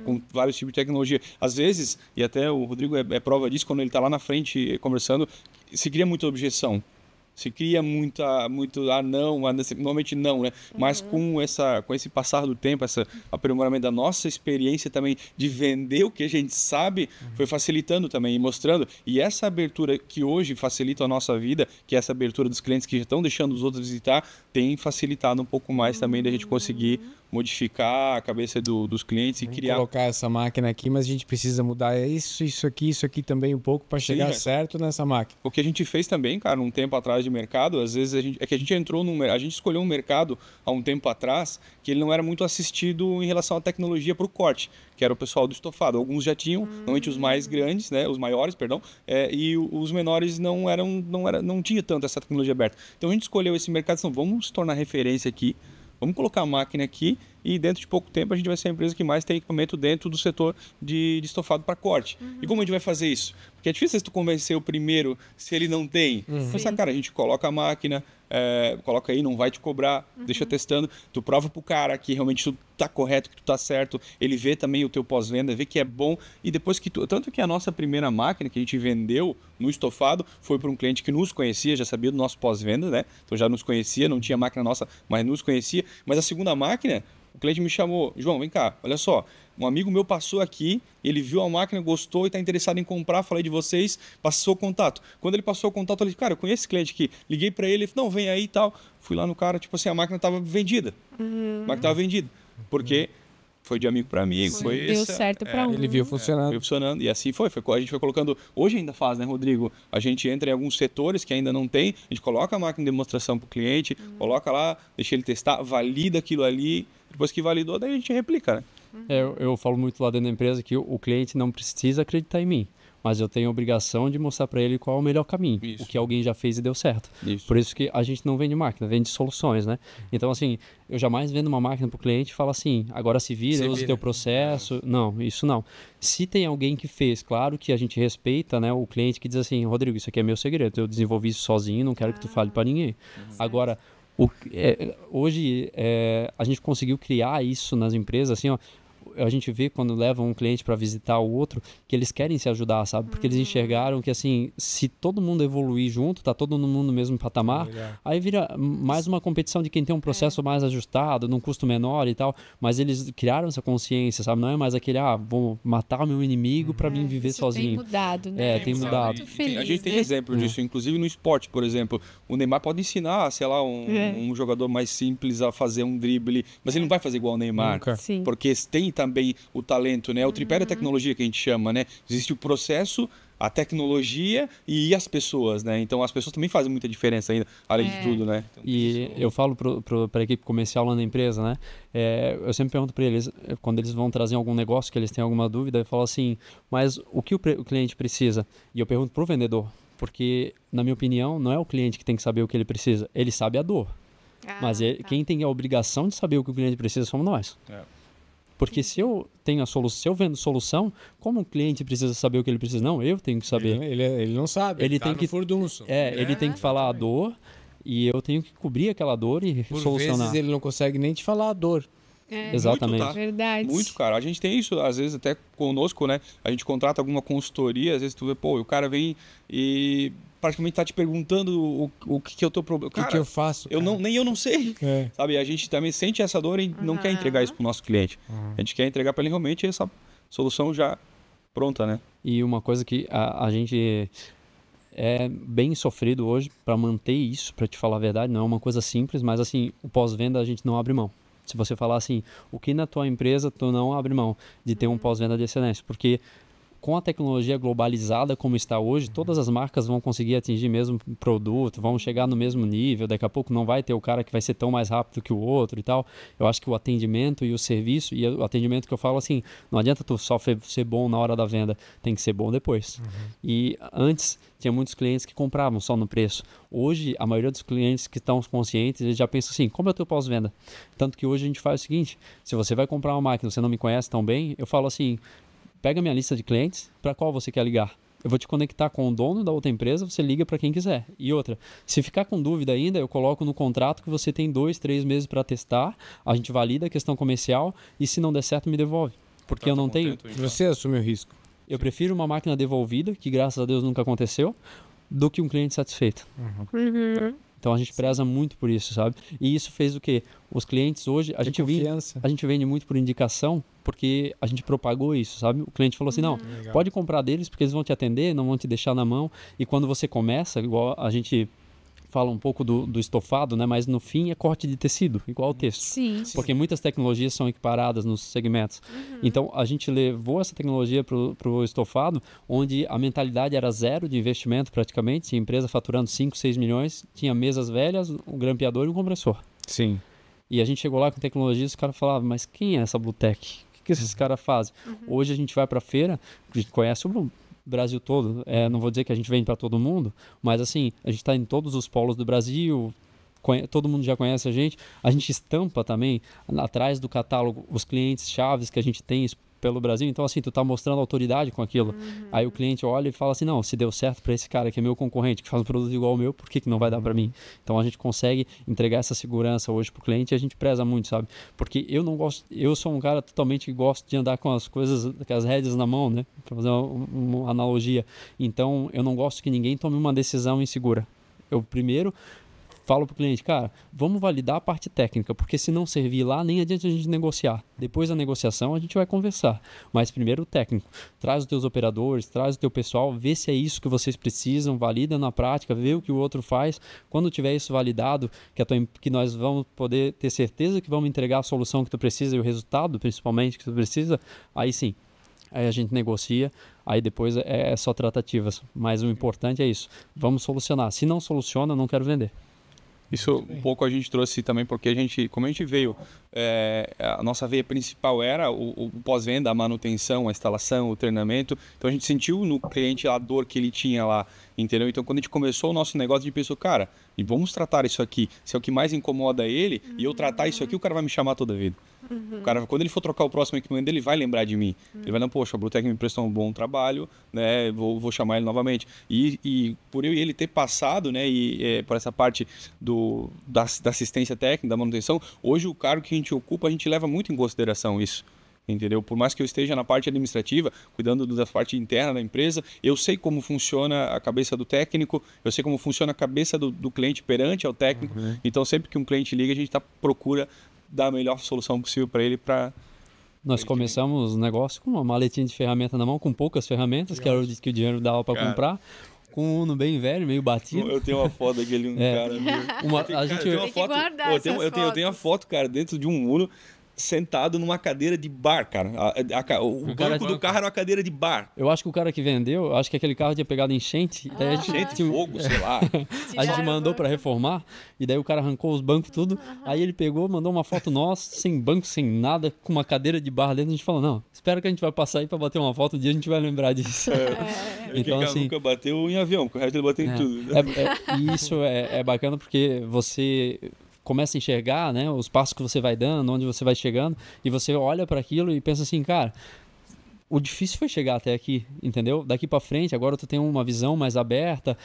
Com vários tipos de tecnologia. Às vezes, e até o Rodrigo é prova disso, quando ele está lá na frente conversando, se cria muita objeção. Se cria muito não, normalmente não, né? Mas com esse passar do tempo, esse aprimoramento da nossa experiência também de vender o que a gente sabe, foi facilitando também e mostrando. E essa abertura que hoje facilita a nossa vida, que é essa abertura dos clientes que já estão deixando os outros visitar, tem facilitado um pouco mais também da gente conseguir modificar a cabeça dos clientes e criar... colocar essa máquina aqui, mas a gente precisa mudar isso aqui também um pouco para chegar certo nessa máquina. O que a gente fez também, cara, um tempo atrás de mercado, às vezes a gente entrou a gente escolheu um mercado há um tempo atrás que ele não era muito assistido em relação à tecnologia para o corte, que era o pessoal do estofado. Alguns já tinham, normalmente os mais grandes, né, os maiores, perdão, e os menores não tinha tanto essa tecnologia aberta. Então a gente escolheu esse mercado, então vamos se tornar referência aqui. Vamos colocar a máquina aqui e dentro de pouco tempo a gente vai ser a empresa que mais tem equipamento dentro do setor de estofado para corte. E como a gente vai fazer isso? Porque é difícil tu convencer o primeiro se ele não tem. Mas, cara, a gente coloca a máquina, coloca aí, não vai te cobrar, deixa testando. Tu prova pro cara que realmente tu tá correto, que tu tá certo. Ele vê também o teu pós-venda, vê que é bom. E depois que tanto que a nossa primeira máquina que a gente vendeu no estofado foi para um cliente que nos conhecia, já sabia do nosso pós-venda, né? Então já nos conhecia, não tinha máquina nossa, mas nos conhecia. Mas a segunda máquina, o cliente me chamou, João, vem cá, olha só, um amigo meu passou aqui, ele viu a máquina, gostou e está interessado em comprar, falei de vocês, passou o contato. Quando ele passou o contato, eu falei, cara, eu conheço esse cliente aqui. Liguei para ele, falou, não, vem aí e tal. Fui lá no cara, tipo assim, a máquina estava vendida. A máquina estava vendida. Porque foi de amigo para amigo. Deu certo para um. Ele viu funcionando. Viu funcionando. E assim foi. A gente foi colocando... Hoje ainda faz, né, Rodrigo? A gente entra em alguns setores que ainda não tem, a gente coloca a máquina de demonstração para o cliente, coloca lá, deixa ele testar, valida aquilo ali. Depois que validou, daí a gente replica, né? Eu falo muito lá dentro da empresa que o cliente não precisa acreditar em mim, mas eu tenho a obrigação de mostrar para ele qual é o melhor caminho, o que alguém já fez e deu certo. Por isso que a gente não vende máquina, vende soluções, né? Então, assim, eu jamais vendo uma máquina para o cliente e falo assim, agora se vira, usa o teu processo. Não, isso não. Se tem alguém que fez, claro que a gente respeita, né, o cliente que diz assim, Rodrigo, isso aqui é meu segredo, eu desenvolvi isso sozinho, não quero que tu fale para ninguém. Agora, hoje a gente conseguiu criar isso nas empresas, assim, ó, a gente vê quando levam um cliente para visitar o outro, que eles querem se ajudar, sabe? Porque eles enxergaram que, assim, se todo mundo evoluir junto, tá todo mundo no mesmo patamar, aí vira mais uma competição de quem tem um processo mais ajustado, num custo menor e tal, mas eles criaram essa consciência, sabe? Não é mais aquele, vou matar o meu inimigo para mim viver sozinho. Tem mudado, né? Tem mudado. A gente tem exemplo disso, inclusive no esporte, por exemplo. O Neymar pode ensinar, sei lá, um jogador mais simples a fazer um drible, mas ele não vai fazer igual o Neymar. Porque tem também o talento, né? O tripé da tecnologia que a gente chama, né? Existe o processo, a tecnologia e as pessoas, né? Então as pessoas também fazem muita diferença ainda, além de tudo, né? Então, e eu falo para a equipe comercial lá na empresa, né? Eu sempre pergunto para eles, quando eles vão trazer algum negócio, que eles têm alguma dúvida, eu falo assim, mas o que o cliente precisa? E eu pergunto pro vendedor, porque, na minha opinião, não é o cliente que tem que saber o que ele precisa, ele sabe a dor. Mas quem tem a obrigação de saber o que o cliente precisa somos nós. Porque se eu tenho a solução, se eu vendo solução, como o cliente precisa saber o que ele precisa? Não, eu tenho que saber. Ele não sabe. Ele tem que furdunço. Ele tem que falar a dor e eu tenho que cobrir aquela dor e solucionar. Por vezes ele não consegue nem te falar a dor. Exatamente. Muito, tá? Verdade. Muito, cara. A gente tem isso, às vezes, até conosco, né? A gente contrata alguma consultoria, às vezes tu vê, o cara vem e praticamente tá te perguntando o que eu tô problema. O que eu faço? Nem eu não sei. Sabe? A gente também sente essa dor e não quer entregar isso pro nosso cliente. A gente quer entregar para ele realmente essa solução já pronta, né? E uma coisa que a gente é bem sofrido hoje para manter isso, para te falar a verdade, não é uma coisa simples, mas assim, o pós-venda a gente não abre mão. Se você falar assim, o que na tua empresa tu não abre mão de ter um pós-venda de excelência, porque com a tecnologia globalizada como está hoje, todas as marcas vão conseguir atingir o mesmo produto, vão chegar no mesmo nível, daqui a pouco não vai ter o cara que vai ser tão mais rápido que o outro e tal. Eu acho que o atendimento e o serviço, e o atendimento que eu falo assim, não adianta tu só ser bom na hora da venda, tem que ser bom depois. E antes tinha muitos clientes que compravam só no preço. Hoje, a maioria dos clientes que estão conscientes, eles já pensam assim, como é o teu pós-venda? Tanto que hoje a gente faz o seguinte, se você vai comprar uma máquina, você não me conhece tão bem, eu falo assim, pega minha lista de clientes, para qual você quer ligar? Eu vou te conectar com o dono da outra empresa, você liga para quem quiser. E outra, se ficar com dúvida ainda, eu coloco no contrato que você tem 2, 3 meses para testar, a gente valida a questão comercial e se não der certo, me devolve. Porque eu não tenho... Você assume o risco. Eu prefiro uma máquina devolvida, que graças a Deus nunca aconteceu, do que um cliente satisfeito. Então a gente preza muito por isso, sabe? E isso fez o quê? Os clientes hoje, a gente vende muito por indicação, porque a gente propagou isso, sabe? O cliente falou assim, não, pode comprar deles porque eles vão te atender, não vão te deixar na mão. E quando você começa, igual a gente fala um pouco do estofado, né? Mas no fim é corte de tecido, igual o texto. Sim. Porque muitas tecnologias são equiparadas nos segmentos. Então a gente levou essa tecnologia para o estofado, onde a mentalidade era zero de investimento praticamente, tinha empresa faturando 5, 6 milhões, tinha mesas velhas, um grampeador e um compressor. Sim. E a gente chegou lá com tecnologia e os caras falavam, mas quem é essa Bluetech? O que esses caras fazem? Hoje a gente vai para a feira, a gente conhece o Brasil todo, não vou dizer que a gente vende para todo mundo, mas assim, a gente está em todos os polos do Brasil, todo mundo já conhece a gente estampa também atrás do catálogo os clientes chaves que a gente tem pelo Brasil, então assim, tu tá mostrando autoridade com aquilo, aí o cliente olha e fala assim, não, se deu certo para esse cara que é meu concorrente, que faz um produto igual ao meu, por que não vai dar para mim? Então a gente consegue entregar essa segurança hoje pro cliente e a gente preza muito, sabe? Porque eu sou um cara totalmente que gosto de andar com as coisas, com as rédeas na mão, né? Para fazer uma analogia. Então eu não gosto que ninguém tome uma decisão insegura. Eu primeiro falo pro cliente, cara, vamos validar a parte técnica, porque se não servir lá, nem adianta a gente negociar. Depois da negociação, a gente vai conversar. Mas primeiro o técnico. Traz os teus operadores, traz o teu pessoal, vê se é isso que vocês precisam, valida na prática, vê o que o outro faz. Quando tiver isso validado, que nós vamos poder ter certeza que vamos entregar a solução que tu precisa e o resultado, principalmente, que tu precisa, aí sim. Aí a gente negocia, aí depois é só tratativas. Mas o importante é isso. Vamos solucionar. Se não soluciona, não quero vender. Isso um pouco a gente trouxe também porque como a gente veio, a nossa veia principal era o pós-venda, a manutenção, a instalação, o treinamento. Então a gente sentiu no cliente a dor que ele tinha lá, entendeu? Então quando a gente começou o nosso negócio, a gente pensou, cara, e vamos tratar isso aqui. Se é o que mais incomoda ele, e eu tratar isso aqui, o cara vai me chamar toda a vida. O cara, quando ele for trocar o próximo equipamento dele, ele vai lembrar de mim. Ele vai, não, poxa, o Brutec me prestou um bom trabalho, né? Vou chamar ele novamente. E por eu e ele ter passado, né? Por essa parte da assistência técnica, da manutenção, hoje o cargo que a gente ocupa, a gente leva muito em consideração isso. Entendeu? Por mais que eu esteja na parte administrativa, cuidando da parte interna da empresa, eu sei como funciona a cabeça do técnico, eu sei como funciona a cabeça do cliente perante ao técnico. Então, sempre que um cliente liga, a gente procura dar a melhor solução possível para ele. Nós começamos o negócio com uma maletinha de ferramenta na mão, com poucas ferramentas, que era o que o dinheiro dava para comprar. Com um Uno bem velho, meio batido. Eu tenho uma foto daquele cara. Eu tenho uma foto, cara, dentro de um Uno, sentado numa cadeira de bar, cara. O banco do carro era uma cadeira de bar. Eu acho que o cara que vendeu, acho que aquele carro tinha pegado enchente. Daí enchente, fogo, sei lá. A gente mandou para reformar, e daí o cara arrancou os bancos tudo. Aí ele pegou, mandou uma foto nossa, sem banco, sem nada, com uma cadeira de bar dentro. A gente falou, não, espero que a gente vai passar aí para bater uma foto, um dia a gente vai lembrar disso. Então, assim, nunca bateu em avião, porque o resto ele bateu em tudo. E isso é bacana porque você começa a enxergar, né, os passos que você vai dando, onde você vai chegando, e você olha para aquilo e pensa assim, cara, o difícil foi chegar até aqui, entendeu? Daqui para frente, agora tu tem uma visão mais aberta,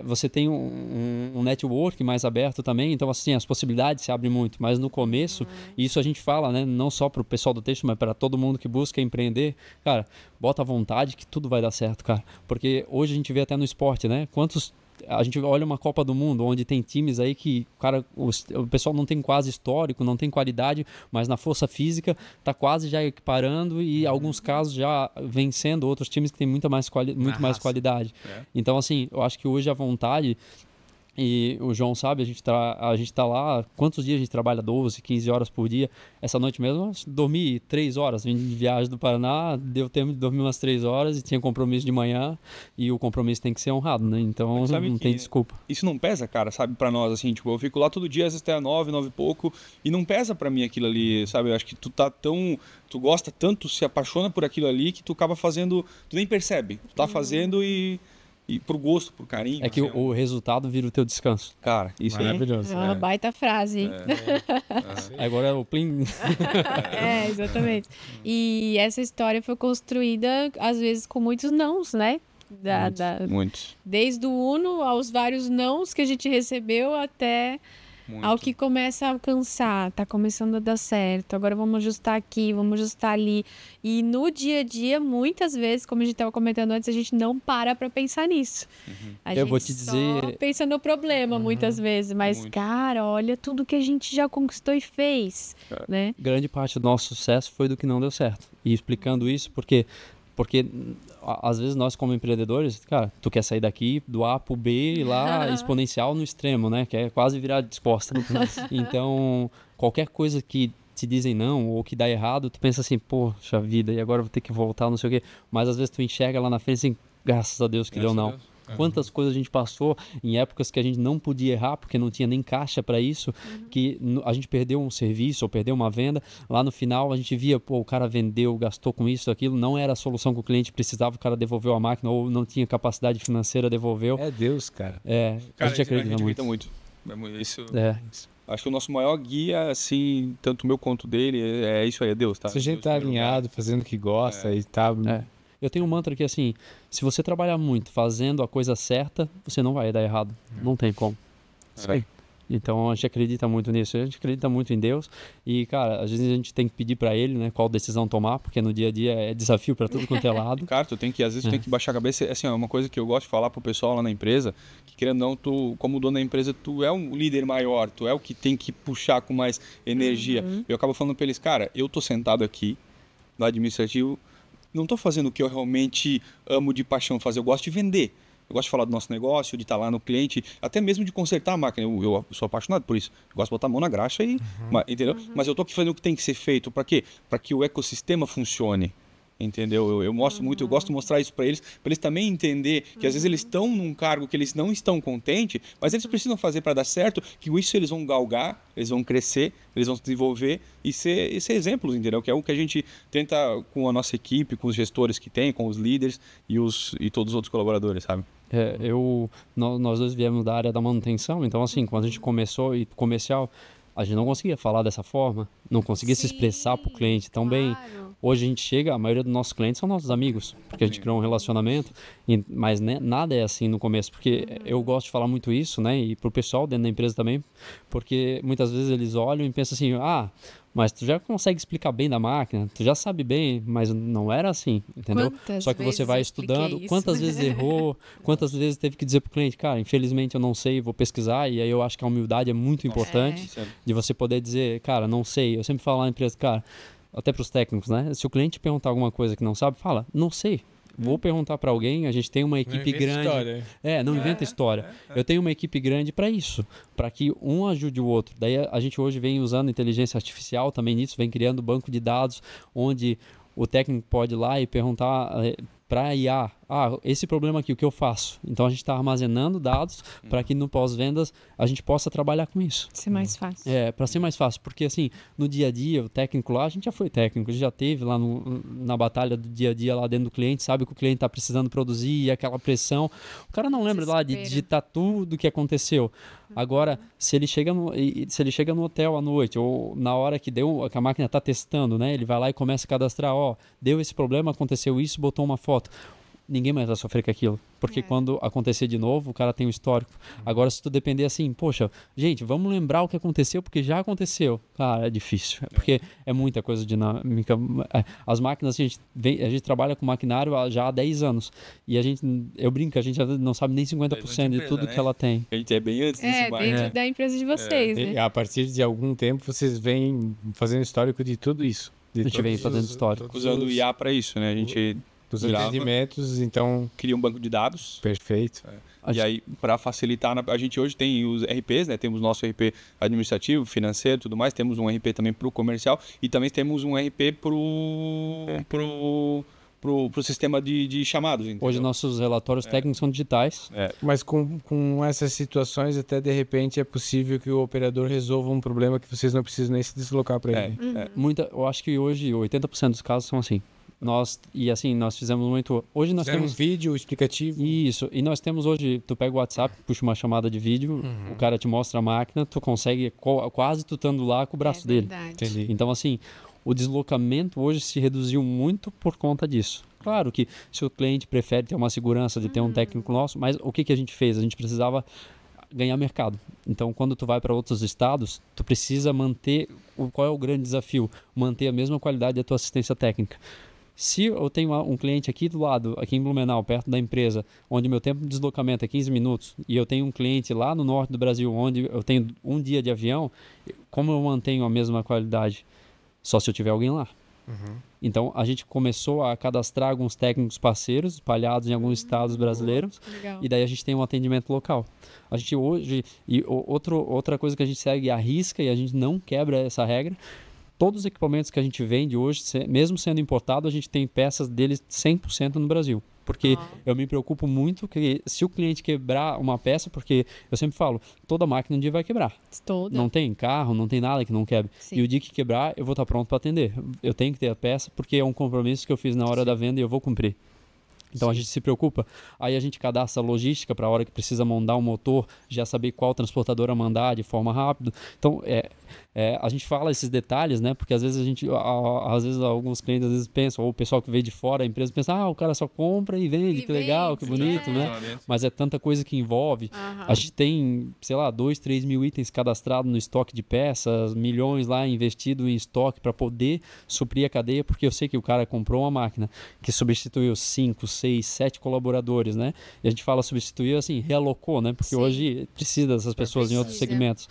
você tem um network mais aberto também, então assim, as possibilidades se abrem muito, mas no começo, e isso a gente fala, né, não só para o pessoal do texto, mas para todo mundo que busca empreender, cara, bota à vontade que tudo vai dar certo, cara, porque hoje a gente vê até no esporte, né, a gente olha uma Copa do Mundo onde tem times aí que o pessoal não tem quase histórico, não tem qualidade, mas na força física está quase já equiparando e em alguns casos já vencendo outros times que têm muito mais qualidade. Então, assim, eu acho que hoje a vontade, e o João sabe, a gente tá lá, quantos dias a gente trabalha? 12, 15 horas por dia. Essa noite mesmo, eu dormi 3 horas, vim de viagem do Paraná, deu tempo de dormir umas 3 horas e tinha compromisso de manhã, e o compromisso tem que ser honrado, né? Então não tem desculpa. Isso não pesa, cara, sabe, pra nós, assim, tipo, eu fico lá todo dia, às vezes até 9 e pouco, e não pesa pra mim aquilo ali, sabe? Eu acho que tu gosta tanto, se apaixona por aquilo ali, que tu acaba fazendo, tu nem percebe, tu tá fazendo e por gosto, por carinho. É que o resultado vira o teu descanso. Cara, isso é maravilhoso. É uma baita frase, hein? Agora é o plim. Exatamente. E essa história foi construída, às vezes, com muitos nãos, né? Muitos. Desde o Uno aos vários nãos que a gente recebeu até ao que começa a alcançar, tá começando a dar certo, agora vamos ajustar aqui, vamos ajustar ali. E no dia a dia, muitas vezes, como a gente estava comentando antes, a gente não para pensar nisso. A gente vou te dizer, só pensa no problema muitas vezes, mas cara, olha tudo que a gente já conquistou e fez, né? Grande parte do nosso sucesso foi do que não deu certo. E explicando isso porque às vezes nós como empreendedores, cara, tu quer sair daqui do A pro B e lá exponencial no extremo, né? Que é quase virar disposta. Então, qualquer coisa que te dizem não ou que dá errado, tu pensa assim, poxa vida, e agora eu vou ter que voltar, não sei o quê. Mas às vezes tu enxerga lá na frente assim, graças a Deus que deu não. Quantas coisas a gente passou em épocas que a gente não podia errar, porque não tinha nem caixa para isso, que a gente perdeu um serviço ou perdeu uma venda. Lá no final a gente via, o cara vendeu, gastou com isso, aquilo, não era a solução que o cliente precisava, o cara devolveu a máquina ou não tinha capacidade financeira, devolveu. É Deus, cara. A gente acredita muito. Isso. Acho que o nosso maior guia, assim, tanto o meu quanto o dele, é isso aí, é Deus, tá? Se a gente tá alinhado, fazendo o que gosta e tá... Eu tenho um mantra que, assim, se você trabalhar muito fazendo a coisa certa, você não vai dar errado. Não tem como. Isso aí. Então a gente acredita muito nisso, a gente acredita muito em Deus e, cara, às vezes a gente tem que pedir para ele, né, qual decisão tomar, porque no dia a dia é desafio para tudo quanto é lado. Cara, às vezes tu tem que baixar a cabeça, assim, é uma coisa que eu gosto de falar pro pessoal lá na empresa, que querendo ou não, tu, como dono da empresa, tu é um líder maior, tu é o que tem que puxar com mais energia. Eu acabo falando pra eles, cara, eu tô sentado aqui no administrativo, não tô fazendo o que eu realmente amo de paixão fazer, eu gosto de vender. Eu gosto de falar do nosso negócio, de estar lá no cliente, até mesmo de consertar a máquina. Eu sou apaixonado por isso. Eu gosto de botar a mão na graxa e... entendeu? Mas eu tô aqui fazendo o que tem que ser feito. Para quê? Para que o ecossistema funcione. Entendeu? Eu mostro muito, eu gosto de mostrar isso para eles também entender que às vezes eles estão num cargo que eles não estão contentes, mas eles precisam fazer para dar certo, que isso eles vão galgar, eles vão crescer, eles vão se desenvolver e ser exemplos, entendeu? Que é o que a gente tenta com a nossa equipe, com os gestores que tem, com os líderes e todos os outros colaboradores, sabe? Nós dois viemos da área da manutenção, então assim, quando a gente começou e comercial, a gente não conseguia falar dessa forma, não conseguia se expressar para o cliente tão bem. Hoje a gente chega, a maioria dos nossos clientes são nossos amigos, porque a gente criou um relacionamento, mas né, nada é assim no começo, porque eu gosto de falar muito isso, né, e pro pessoal dentro da empresa também, porque muitas vezes eles olham e pensam assim, mas tu já consegue explicar bem da máquina, tu já sabe bem, mas não era assim, entendeu? Só que você vai estudando, quantas vezes errou, quantas vezes teve que dizer pro cliente, cara, infelizmente eu não sei, vou pesquisar, e aí eu acho que a humildade é muito importante, de você poder dizer, cara, não sei. Eu sempre falo lá na empresa, cara, até pros técnicos, né? Se o cliente perguntar alguma coisa que não sabe, fala, não sei. Vou perguntar para alguém, a gente tem uma equipe grande. História. Não inventa história. Eu tenho uma equipe grande para isso, para que um ajude o outro. Daí a gente hoje vem usando inteligência artificial também nisso, vem criando banco de dados onde o técnico pode ir lá e perguntar para a IA, esse problema aqui, o que eu faço? Então a gente está armazenando dados para que no pós-vendas a gente possa trabalhar com isso. Ser mais fácil. Para ser mais fácil, porque assim, no dia a dia, o técnico lá, a gente já foi técnico, a gente já teve lá na batalha do dia a dia lá dentro do cliente, sabe que o cliente está precisando produzir e aquela pressão. O cara não lembra lá de digitar tudo o que aconteceu. Agora, se ele chega no hotel à noite ou na hora que a máquina está testando, né, ele vai lá e começa a cadastrar, deu esse problema, aconteceu isso, botou uma foto. Ninguém mais vai sofrer com aquilo, porque quando acontecer de novo, o cara tem um histórico. Agora, se tu depender assim, poxa, gente, vamos lembrar o que aconteceu, porque já aconteceu. Cara, é difícil, porque é muita coisa dinâmica. As máquinas, a gente trabalha com maquinário já há 10 anos, e eu brinco, a gente não sabe nem 50% de tudo que ela tem. A gente é bem antes disso, dentro da empresa de vocês, né? E a partir de algum tempo, vocês vêm fazendo histórico de tudo isso. A gente vem fazendo histórico. Usando o IA para isso, né? A gente... Dos atendimentos, então... Cria um banco de dados. Perfeito. E aí, para facilitar, a gente hoje tem os RPs, né? Temos nosso RP administrativo, financeiro e tudo mais. Temos um RP também para o comercial e também temos um RP pro sistema de chamados. Entendeu? Hoje nossos relatórios técnicos são digitais. Mas com essas situações, até de repente é possível que o operador resolva um problema que vocês não precisam nem se deslocar para ele. Eu acho que hoje 80% dos casos são assim. Nós fizemos muito... Hoje nós temos vídeo explicativo. Isso. E nós temos hoje... Tu pega o WhatsApp, puxa uma chamada de vídeo, o cara te mostra a máquina, tu consegue quase tu estando lá com o braço dele. Entendi. Então, assim, o deslocamento hoje se reduziu muito por conta disso. Claro que se o cliente prefere ter uma segurança de ter um técnico nosso, mas o que a gente fez? A gente precisava ganhar mercado. Então, quando tu vai para outros estados, tu precisa manter... Qual é o grande desafio? Manter a mesma qualidade da tua assistência técnica. Se eu tenho um cliente aqui do lado, aqui em Blumenau, perto da empresa, onde meu tempo de deslocamento é 15 minutos, e eu tenho um cliente lá no norte do Brasil, onde eu tenho um dia de avião, como eu mantenho a mesma qualidade? Só se eu tiver alguém lá. Então, a gente começou a cadastrar alguns técnicos parceiros espalhados em alguns estados brasileiros. Legal. E daí a gente tem um atendimento local. A gente hoje... E outra coisa que a gente segue à risca e a gente não quebra essa regra, todos os equipamentos que a gente vende hoje, mesmo sendo importado, a gente tem peças deles 100% no Brasil. Porque eu me preocupo muito que se o cliente quebrar uma peça, porque eu sempre falo, toda máquina um dia vai quebrar. Toda. Não tem carro, não tem nada que não quebre. Sim. E o dia que quebrar, eu vou estar pronto para atender. Eu tenho que ter a peça porque é um compromisso que eu fiz na hora da venda e eu vou cumprir. Então a gente se preocupa, aí a gente cadastra a logística para a hora que precisa mandar um motor, já saber qual transportadora mandar de forma rápida. Então a gente fala esses detalhes, né? Porque às vezes às vezes alguns clientes às vezes pensam, ou o pessoal que veio de fora, a empresa pensa, o cara só compra e vende, que legal, que bonito, né? Mas é tanta coisa que envolve. A gente tem, sei lá, 2, 3 mil itens cadastrados no estoque de peças, milhões lá investido em estoque para poder suprir a cadeia, porque eu sei que o cara comprou uma máquina que substituiu 5, 6, 7 colaboradores, né? E a gente fala substituiu assim, realocou, né? Porque hoje precisa dessas pessoas em outros segmentos.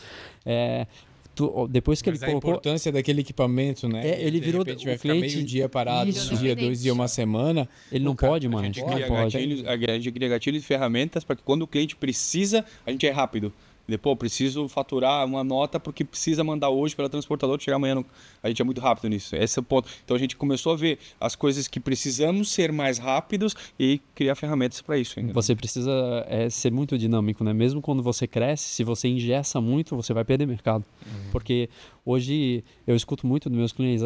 Depois que Mas ele colocou... a importância daquele equipamento, né? Ele virou... De repente vai ficar meio dia parado, Isso. um dia, 2 dias, uma semana. Ele não pode, mano. A gente cria gatilhos e ferramentas para que quando o cliente precisa, a gente é rápido. Depois, preciso faturar uma nota porque precisa mandar hoje pela transportadora, chegar amanhã. A gente é muito rápido nisso. Esse é o ponto. Então, a gente começou a ver as coisas que precisamos ser mais rápidos e criar ferramentas para isso. Ainda. Você precisa ser muito dinâmico, né? Mesmo quando você cresce, se você engessa muito, você vai perder mercado. Porque hoje eu escuto muito dos meus clientes,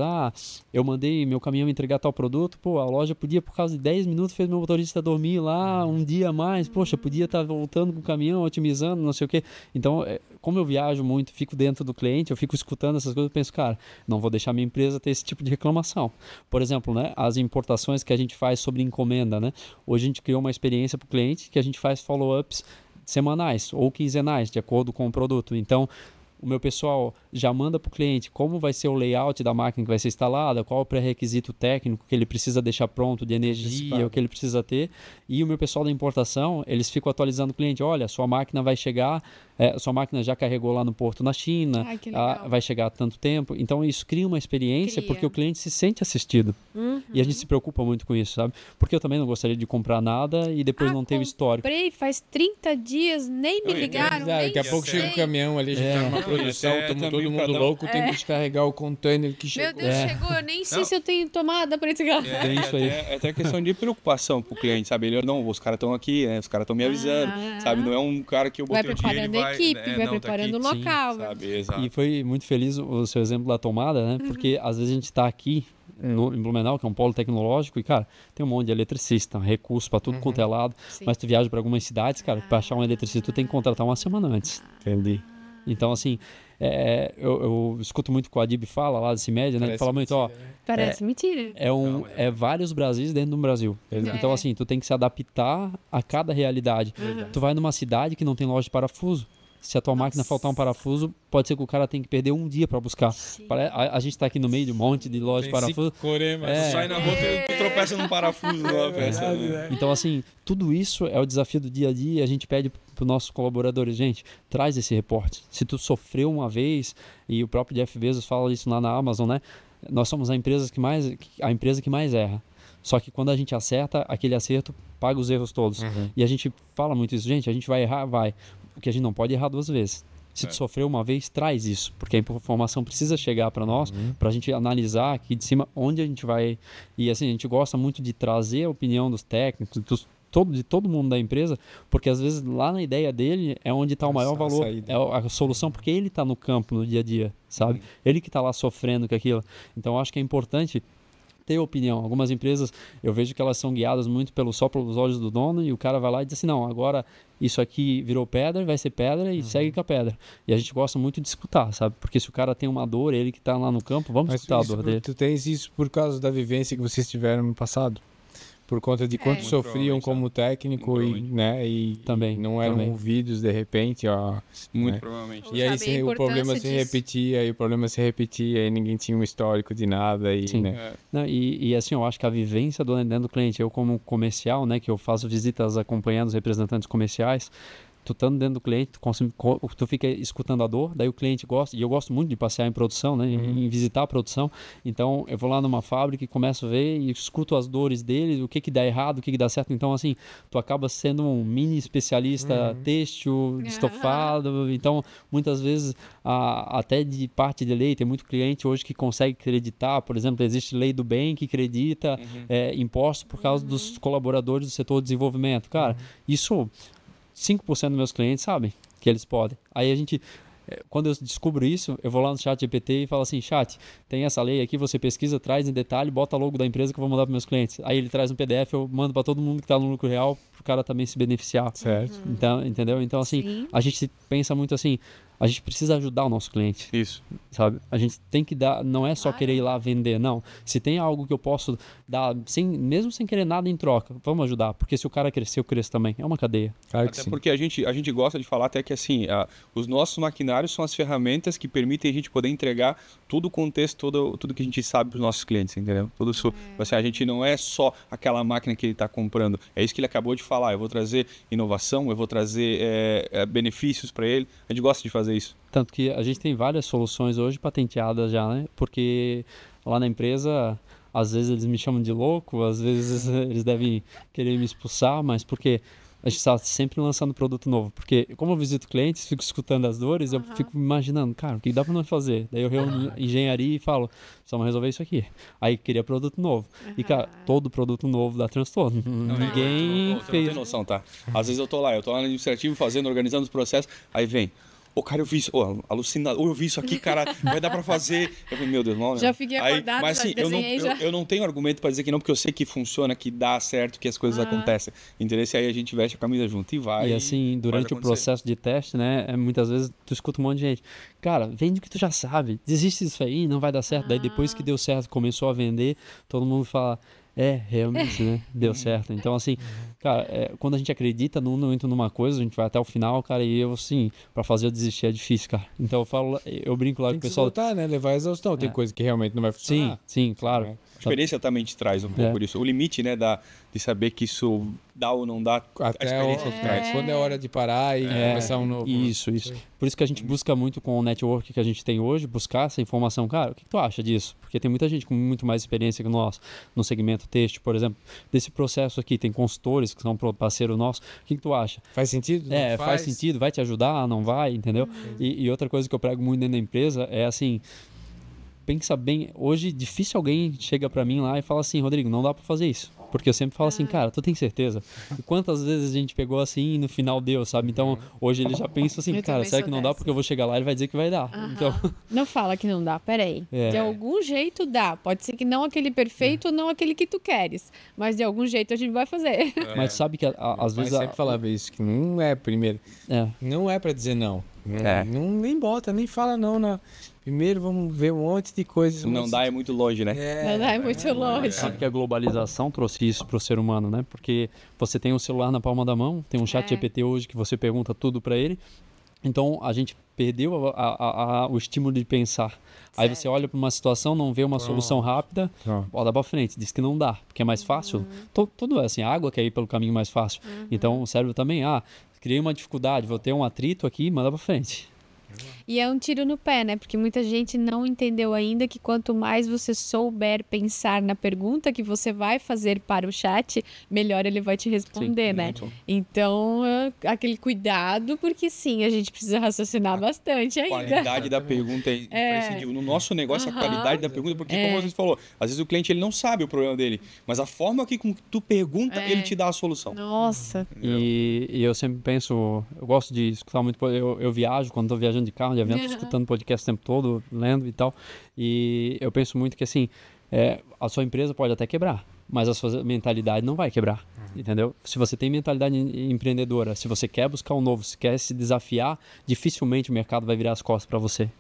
eu mandei meu caminhão entregar tal produto, a loja podia, por causa de 10 minutos, fez meu motorista dormir lá um dia a mais, poxa, podia estar voltando com o caminhão, otimizando, não sei o quê. Então, como eu viajo muito, fico dentro do cliente, eu fico escutando essas coisas, eu penso, cara, não vou deixar minha empresa ter esse tipo de reclamação. Por exemplo, né, as importações que a gente faz sobre encomenda, né? Hoje a gente criou uma experiência para o cliente que a gente faz follow-ups semanais ou quinzenais, de acordo com o produto. Então, o meu pessoal já manda para o cliente como vai ser o layout da máquina que vai ser instalada, qual o pré-requisito técnico que ele precisa deixar pronto de energia, o que ele precisa ter. E o meu pessoal da importação, eles ficam atualizando o cliente, olha, sua máquina vai chegar, sua máquina já carregou lá no porto na China, vai chegar há tanto tempo. Então isso cria uma experiência porque o cliente se sente assistido. E a gente se preocupa muito com isso, sabe? Porque eu também não gostaria de comprar nada e depois não ter o histórico. Comprei faz 30 dias, nem me ligaram. Daqui a pouco chega o caminhão ali, a gente tá numa produção, todo mundo louco, tem que descarregar o container que chegou. Meu Deus, chegou, eu nem sei se eu tenho tomada para esse carro. Tem isso aí. É até questão de preocupação pro cliente, sabe? Ele, não, os caras estão aqui, né? Os caras estão me avisando, sabe? Não é um cara que eu botei o dinheiro e vai... Vai preparando a equipe, vai preparando o local. Sabe? Exato. E foi muito feliz o seu exemplo da tomada, né? Porque às vezes a gente está aqui em Blumenau, que é um polo tecnológico, e, cara, tem um monte de eletricista, recurso para tudo quanto é lado, mas tu viaja para algumas cidades, cara, para achar um eletricista, tu tem que contratar uma semana antes. Entendi. Então, assim, eu escuto muito que o Adib fala lá desse média, né? Ele fala muito, Parece mentira. É vários Brasis dentro de um Brasil. Então, assim, tu tem que se adaptar a cada realidade. Tu vai numa cidade que não tem loja de parafuso. Se a tua máquina faltar um parafuso, pode ser que o cara tenha que perder um dia para buscar. A gente está aqui no meio de um monte de loja de parafuso. Sai na rua e tropeça num parafuso lá, peça. Então, assim, tudo isso é o desafio do dia a dia. A gente pede para os nossos colaboradores, gente, traz esse reporte. Se tu sofreu uma vez, e o próprio Jeff Bezos fala isso lá na Amazon, né? Nós somos a empresa que mais erra. Só que quando a gente acerta, aquele acerto paga os erros todos. E a gente fala muito isso, gente, a gente vai errar, vai. O que a gente não pode errar 2 vezes. Se tu sofreu uma vez, traz isso, porque a informação precisa chegar para nós, para a gente analisar aqui de cima onde a gente vai. E assim, a gente gosta muito de trazer a opinião dos técnicos, de todo mundo da empresa, porque às vezes lá na ideia dele é onde está o maior valor, é a solução, porque ele está no campo, no dia a dia, sabe? Ele que está lá sofrendo com aquilo. Então, eu acho que é importante ter opinião. Algumas empresas, eu vejo que elas são guiadas muito só pelos olhos do dono, e o cara vai lá e diz assim, não, agora isso aqui virou pedra, vai ser pedra e segue com a pedra. E a gente gosta muito de escutar, sabe? Porque se o cara tem uma dor, ele que está lá no campo, vamos escutar a dor dele. Tu tens isso por causa da vivência que vocês tiveram no passado? Por conta de quanto sofriam como técnico e também não eram ouvidos de repente, muito provavelmente. E aí o problema se repetia, e ninguém tinha um histórico de nada e, né? Não, e assim, eu acho que a vivência dentro do cliente, eu como comercial, né, que eu faço visitas acompanhando os representantes comerciais, tu estando dentro do cliente, tu fica escutando a dor, daí o cliente gosta, e eu gosto muito de passear em produção, né, em visitar a produção, então eu vou lá numa fábrica e começo a ver e escuto as dores deles, o que dá errado, o que dá certo, então assim, tu acaba sendo um mini especialista têxtil, estofado, então muitas vezes, até de parte de lei, tem muito cliente hoje que consegue creditar, por exemplo, existe lei do bem que acredita impostos por causa dos colaboradores do setor de desenvolvimento, cara, isso 5% dos meus clientes sabem que eles podem. Aí a gente quando eu descubro isso, eu vou lá no ChatGPT e falo assim, chat, tem essa lei aqui, você pesquisa, traz em detalhe, bota logo da empresa que eu vou mandar para meus clientes. Aí ele traz um PDF, eu mando para todo mundo que está no lucro real, para o cara também se beneficiar. Certo. Então, entendeu? Então, assim, Sim. a gente pensa muito assim, a gente precisa ajudar o nosso cliente. Isso. Sabe? A gente tem que dar, não é só querer ir lá vender, não. Se tem algo que eu posso dar, mesmo sem querer nada em troca, vamos ajudar. Porque se o cara crescer, eu cresço também. É uma cadeia. Claro que Até sim. porque a gente gosta de falar até que assim, os nossos maquinários são as ferramentas que permitem a gente poder entregar todo o contexto, tudo que a gente sabe para os nossos clientes, entendeu? Tudo isso, assim, a gente não é só aquela máquina que ele está comprando. É isso que ele acabou de falar. Eu vou trazer inovação, eu vou trazer benefícios para ele. A gente gosta de fazer isso. Tanto que a gente tem várias soluções hoje patenteadas já, né? Porque lá na empresa, às vezes eles me chamam de louco, às vezes eles devem querer me expulsar, mas porque a gente está sempre lançando produto novo. Porque como eu visito clientes, fico escutando as dores, eu fico imaginando, cara, o que dá para nós fazer? Daí eu reúno engenharia e falo, precisamos resolver isso aqui. Aí queria produto novo. E, cara, todo produto novo dá transtorno. Ninguém Você fez. não tem noção, tá? Às vezes eu tô lá no administrativo fazendo, organizando os processos, aí vem... cara, eu vi isso, alucinado, eu vi isso aqui, cara, vai dar pra fazer. Eu falei, meu Deus, não. Já fiquei acordado, mas assim, eu não tenho argumento pra dizer que não, porque eu sei que funciona, que dá certo, que as coisas acontecem. Entendeu? E aí a gente veste a camisa junto e vai. E assim, durante o processo de teste, né, muitas vezes tu escuta um monte de gente, cara, vende o que tu já sabe, desiste disso aí, não vai dar certo. Daí depois que deu certo, começou a vender, todo mundo fala... realmente, né? Deu certo. Então, assim, cara, quando a gente acredita numa coisa, a gente vai até o final, cara, e eu, assim, pra fazer eu desistir é difícil, cara. Então eu brinco lá com o pessoal. Tem que se né? Levar a exaustão. Tem coisa que realmente não vai funcionar. Sim, claro. A experiência também te traz um pouco disso. O limite, né, de saber que isso dá ou não dá, até a experiência te traz. Quando é hora de parar e começar um novo. Isso. Por isso que a gente busca muito com o network que a gente tem hoje, buscar essa informação. Cara, o que tu acha disso? Porque tem muita gente com muito mais experiência que nós no segmento têxtil, por exemplo. Desse processo aqui, tem consultores que são parceiro nosso. O que tu acha? Faz sentido? Faz sentido, vai te ajudar, não vai, entendeu? E outra coisa que eu prego muito dentro da empresa é assim... Pensa bem, hoje difícil alguém chega pra mim lá e fala assim, Rodrigo, não dá pra fazer isso. Porque eu sempre falo assim, cara, tu tem certeza? E quantas vezes a gente pegou assim e no final deu, sabe? Então, hoje ele já pensa assim, cara, será que não dá? Porque eu vou chegar lá e ele vai dizer que vai dar. Então... Não fala que não dá, peraí. De algum jeito dá. Pode ser que não aquele perfeito ou não aquele que tu queres. Mas de algum jeito a gente vai fazer. Mas sabe que às vezes... Eu sempre falava isso, que não é primeiro. Não é pra dizer não. Não nem bota, nem fala não. Primeiro vamos ver um monte de coisas. Não dá, é muito longe, né? Não dá, é muito longe. Sabe que a globalização trouxe isso pro ser humano, né? Porque você tem um celular na palma da mão, tem um chat GPT hoje que você pergunta tudo para ele. Então a gente perdeu o estímulo de pensar. Aí você olha para uma situação, não vê uma solução rápida, bota para frente, diz que não dá, porque é mais fácil. Tudo é assim, a água quer ir pelo caminho mais fácil. Então o cérebro também, criei uma dificuldade, vou ter um atrito aqui, manda para frente. E é um tiro no pé, né? Porque muita gente não entendeu ainda que quanto mais você souber pensar na pergunta que você vai fazer para o chat, melhor ele vai te responder, né? Muito. Então, aquele cuidado, porque sim, a gente precisa raciocinar bastante ainda. A qualidade da pergunta é imprescindível. No nosso negócio, a qualidade da pergunta, porque como você falou, às vezes o cliente ele não sabe o problema dele, mas a forma que tu pergunta, ele te dá a solução. Nossa. E eu sempre penso, eu gosto de escutar muito, eu viajo, quando estou viajando de carro, de evento, escutando podcast o tempo todo, lendo e tal. E eu penso muito que assim, a sua empresa pode até quebrar, mas a sua mentalidade não vai quebrar, entendeu? Se você tem mentalidade empreendedora, se você quer buscar um novo, se quer se desafiar, dificilmente o mercado vai virar as costas para você.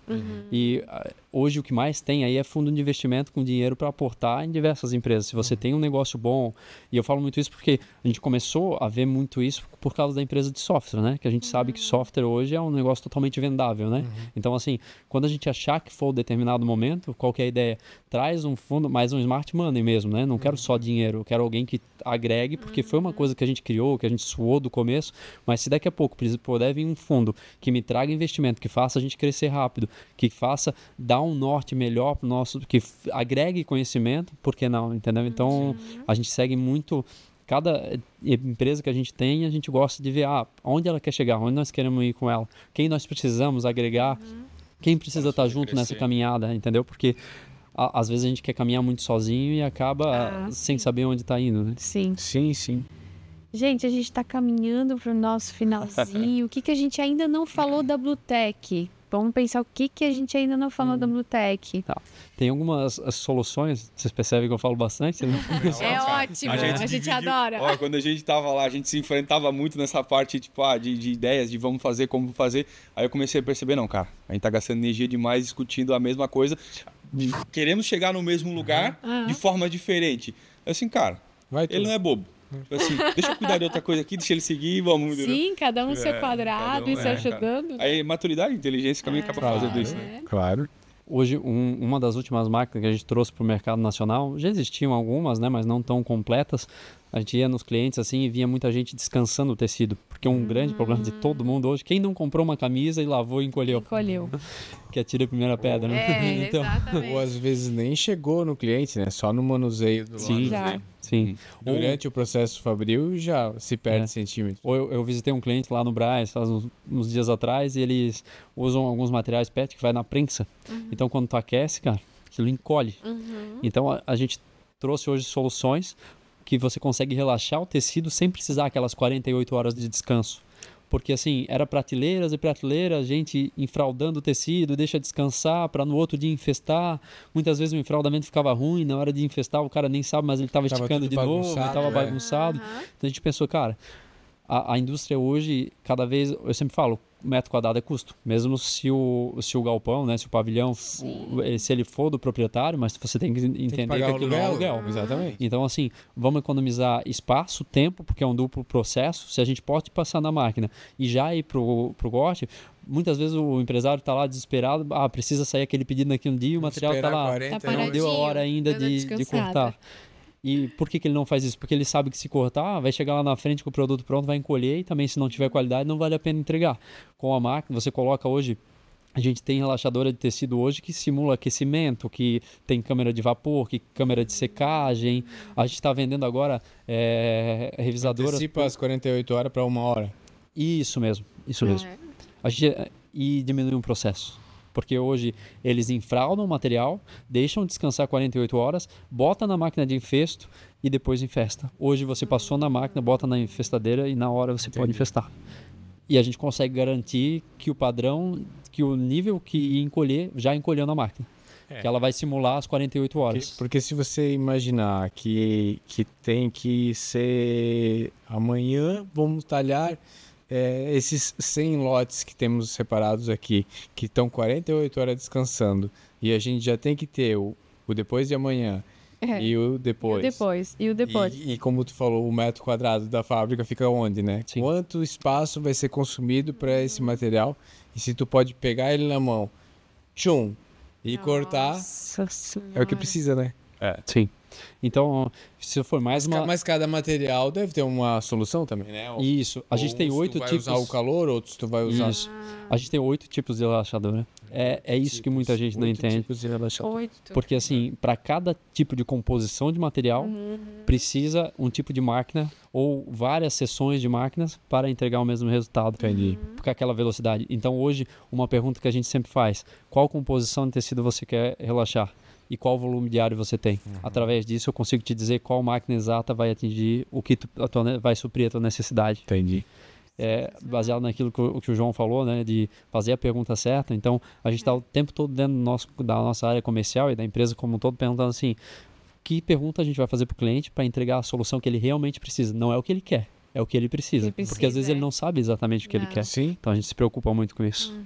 E hoje o que mais tem aí é fundo de investimento com dinheiro para aportar em diversas empresas. Se você tem um negócio bom, e eu falo muito isso porque a gente começou a ver muito isso por causa da empresa de software, né? Que a gente sabe que software hoje é um negócio totalmente vendável, né? Então, assim, quando a gente achar que for um determinado momento, qual que é a ideia? Traz um fundo, mais um smart money mesmo, né? Não quero só dinheiro, eu quero alguém que agregue, porque foi uma coisa que a gente criou, que a gente suou do começo, mas se daqui a pouco puder vir um fundo que me traga investimento, que faça a gente crescer rápido, que faça dar um norte melhor pro nosso, que agregue conhecimento, por que não, entendeu? Então, a gente segue muito... Cada empresa que a gente tem, a gente gosta de ver onde ela quer chegar, onde nós queremos ir com ela, quem nós precisamos agregar, quem precisa estar junto nessa caminhada, entendeu? Porque às vezes a gente quer caminhar muito sozinho e acaba sem saber onde está indo, né? Sim. Sim. Gente, a gente está caminhando para o nosso finalzinho. O que a gente ainda não falou da Bluetech? Vamos pensar o que a gente ainda não falou da Bluetech. Tá. Tem algumas soluções, vocês percebem que eu falo bastante, né? É ótimo, a gente adora. Ó, quando a gente tava lá, a gente se enfrentava muito nessa parte, tipo, de ideias, de vamos fazer, como fazer. Aí eu comecei a perceber, não, cara, a gente tá gastando energia demais discutindo a mesma coisa. Queremos chegar no mesmo lugar de forma diferente. Assim, cara, ele não é bobo. Assim, deixa eu cuidar de outra coisa aqui, deixa ele seguir, vamos... Sim, cada um no seu quadrado, e se ajudando. Cara. Aí maturidade, inteligência também acaba fazendo isso, né? Claro. Hoje, uma das últimas máquinas que a gente trouxe para o mercado nacional, já existiam algumas, né, mas não tão completas. A gente ia nos clientes assim e via muita gente descansando o tecido, porque um grande problema de todo mundo hoje, quem não comprou uma camisa e lavou e encolheu. Que atira a primeira pedra, né? Então, exatamente. Ou às vezes nem chegou no cliente, né? Só no manuseio do lado. Sim. Durante o processo fabril já se perde centímetros. Ou eu visitei um cliente lá no Brás faz uns dias atrás e eles usam alguns materiais PET que vai na prensa. Então quando tu aquece, cara, aquilo encolhe. Então a gente trouxe hoje soluções que você consegue relaxar o tecido sem precisar aquelas 48 horas de descanso. Porque assim, era prateleiras e prateleiras, gente enfraudando o tecido, deixa descansar para no outro dia infestar. Muitas vezes o enfraudamento ficava ruim, na hora de infestar o cara nem sabe, mas ele estava esticando de novo, estava bagunçado. Então a gente pensou, cara, a indústria hoje, cada vez, eu sempre falo, metro quadrado é custo. Mesmo se o galpão, né, se o pavilhão, se ele for do proprietário, mas você tem que entender que aquilo é aluguel. Exatamente. Então, assim, vamos economizar espaço, tempo, porque é um duplo processo. Se a gente pode passar na máquina e já ir pro corte, muitas vezes o empresário está lá desesperado, precisa sair aquele pedido naquele dia e o material está lá. Não deu a hora ainda de cortar. E por que ele não faz isso? Porque ele sabe que se cortar, vai chegar lá na frente com o produto pronto, vai encolher e também se não tiver qualidade não vale a pena entregar. Com a máquina, você coloca hoje, a gente tem relaxadora de tecido hoje que simula aquecimento, que tem câmera de vapor, que câmera de secagem. A gente está vendendo agora revisadoras... Antecipa as 48 horas para 1 hora. Isso mesmo. E diminui um processo. Porque hoje eles enfraudam o material, deixam descansar 48 horas, bota na máquina de infesto e depois infesta. Hoje você passou na máquina, bota na infestadeira e na hora você pode infestar. E a gente consegue garantir que o padrão, que o nível que ia encolher, já encolheu na máquina. Que ela vai simular as 48 horas. Porque se você imaginar que tem que ser amanhã, vamos talhar... esses 100 lotes que temos separados aqui, que estão 48 horas descansando, e a gente já tem que ter o depois de amanhã e o depois. E o depois. E como tu falou, o metro quadrado da fábrica fica onde, né? Sim. Quanto espaço vai ser consumido para esse material? E se tu pode pegar ele na mão, e cortar, é o que precisa, né? Sim. Então, se for mais Mas cada material deve ter uma solução também, né? Isso. A gente tem 8 tipos... tu vai usar o calor, outros tu vai usar... Isso. A gente tem 8 tipos de relaxador, né? É isso que muita gente não entende. Tipos de relaxador. 8. Porque, assim, para cada tipo de composição de material, precisa um tipo de máquina ou várias seções de máquinas para entregar o mesmo resultado. Entendi. Porque aquela velocidade. Então, hoje, uma pergunta que a gente sempre faz: qual composição de tecido você quer relaxar? E qual volume diário você tem. Através disso eu consigo te dizer qual máquina exata vai atingir o que vai suprir a tua necessidade. Entendi. Baseado naquilo que o João falou, né, de fazer a pergunta certa. Então, a gente está o tempo todo dentro da nossa área comercial e da empresa como um todo perguntando assim, que pergunta a gente vai fazer para o cliente para entregar a solução que ele realmente precisa. Não é o que ele quer, é o que ele precisa. Porque às vezes ele não sabe exatamente o que ele quer. Sim. Então, a gente se preocupa muito com isso.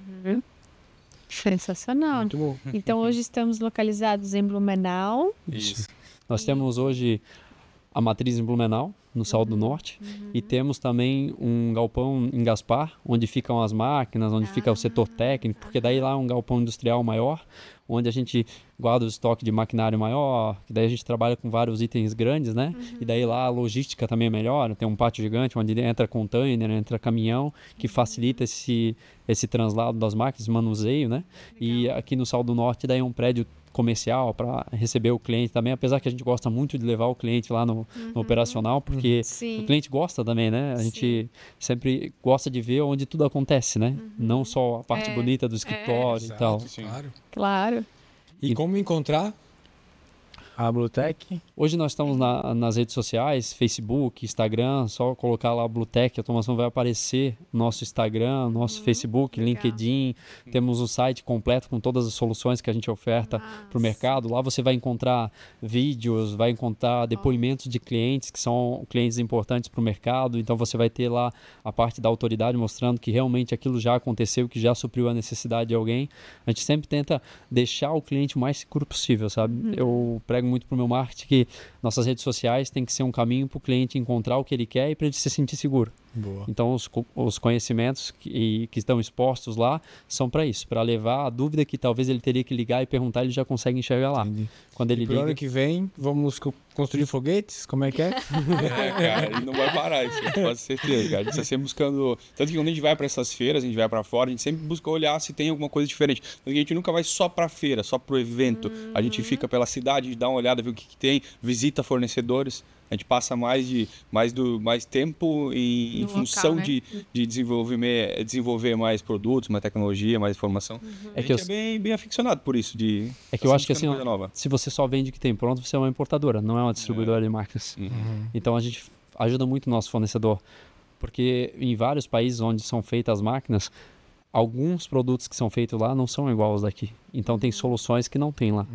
Sensacional. Muito bom. Então hoje estamos localizados em Blumenau. Isso. Nós temos hoje a matriz em Blumenau, no Salto do Norte, e temos também um galpão em Gaspar, onde ficam as máquinas, onde fica o setor técnico, porque daí lá é um galpão industrial maior, onde a gente guarda o estoque de maquinário maior, que daí a gente trabalha com vários itens grandes, né? E daí lá a logística também é melhor, tem um pátio gigante onde entra container, entra caminhão, que facilita esse translado das máquinas, manuseio, né? E aqui no Salto do Norte daí é um prédio comercial para receber o cliente também, apesar que a gente gosta muito de levar o cliente lá no operacional, porque o cliente gosta também, né? A gente sempre gosta de ver onde tudo acontece, né? Não só a parte bonita do escritório e tal. Sim. Claro. E como encontrar? A Bluetech? Hoje nós estamos nas redes sociais, Facebook, Instagram, só colocar lá a Bluetech, a automação vai aparecer nosso Instagram, nosso Facebook, legal. LinkedIn, temos um site completo com todas as soluções que a gente oferta para o mercado. Lá você vai encontrar vídeos, vai encontrar depoimentos de clientes que são clientes importantes para o mercado, então você vai ter lá a parte da autoridade mostrando que realmente aquilo já aconteceu, que já supriu a necessidade de alguém. A gente sempre tenta deixar o cliente o mais seguro possível, sabe? Eu prego muito para o meu marketing que nossas redes sociais tem que ser um caminho para o cliente encontrar o que ele quer e para ele se sentir seguro. Boa. Então os conhecimentos que estão expostos lá são para isso, para levar a dúvida que talvez ele teria que ligar e perguntar, ele já consegue enxergar lá. Entendi. Quando ele liga... ano que vem, vamos construir foguetes? Como é que é? Cara, ele não vai parar, isso pode ter certeza, cara. A gente está sempre buscando... Tanto que quando a gente vai para essas feiras, a gente vai para fora, a gente sempre busca olhar se tem alguma coisa diferente. Tanto que a gente nunca vai só para feira, só para o evento. A gente fica pela cidade, dá uma olhada, vê o que tem, visita fornecedores. A gente passa mais tempo em função local, né? de desenvolver mais produtos, mais tecnologia, mais informação. A gente é bem aficionado por isso. É que eu acho que assim, se você só vende o que tem pronto, você é uma importadora, não é uma distribuidora de máquinas. Então a gente ajuda muito o nosso fornecedor, porque em vários países onde são feitas as máquinas, alguns produtos que são feitos lá não são iguais aos daqui. Então tem soluções que não tem lá.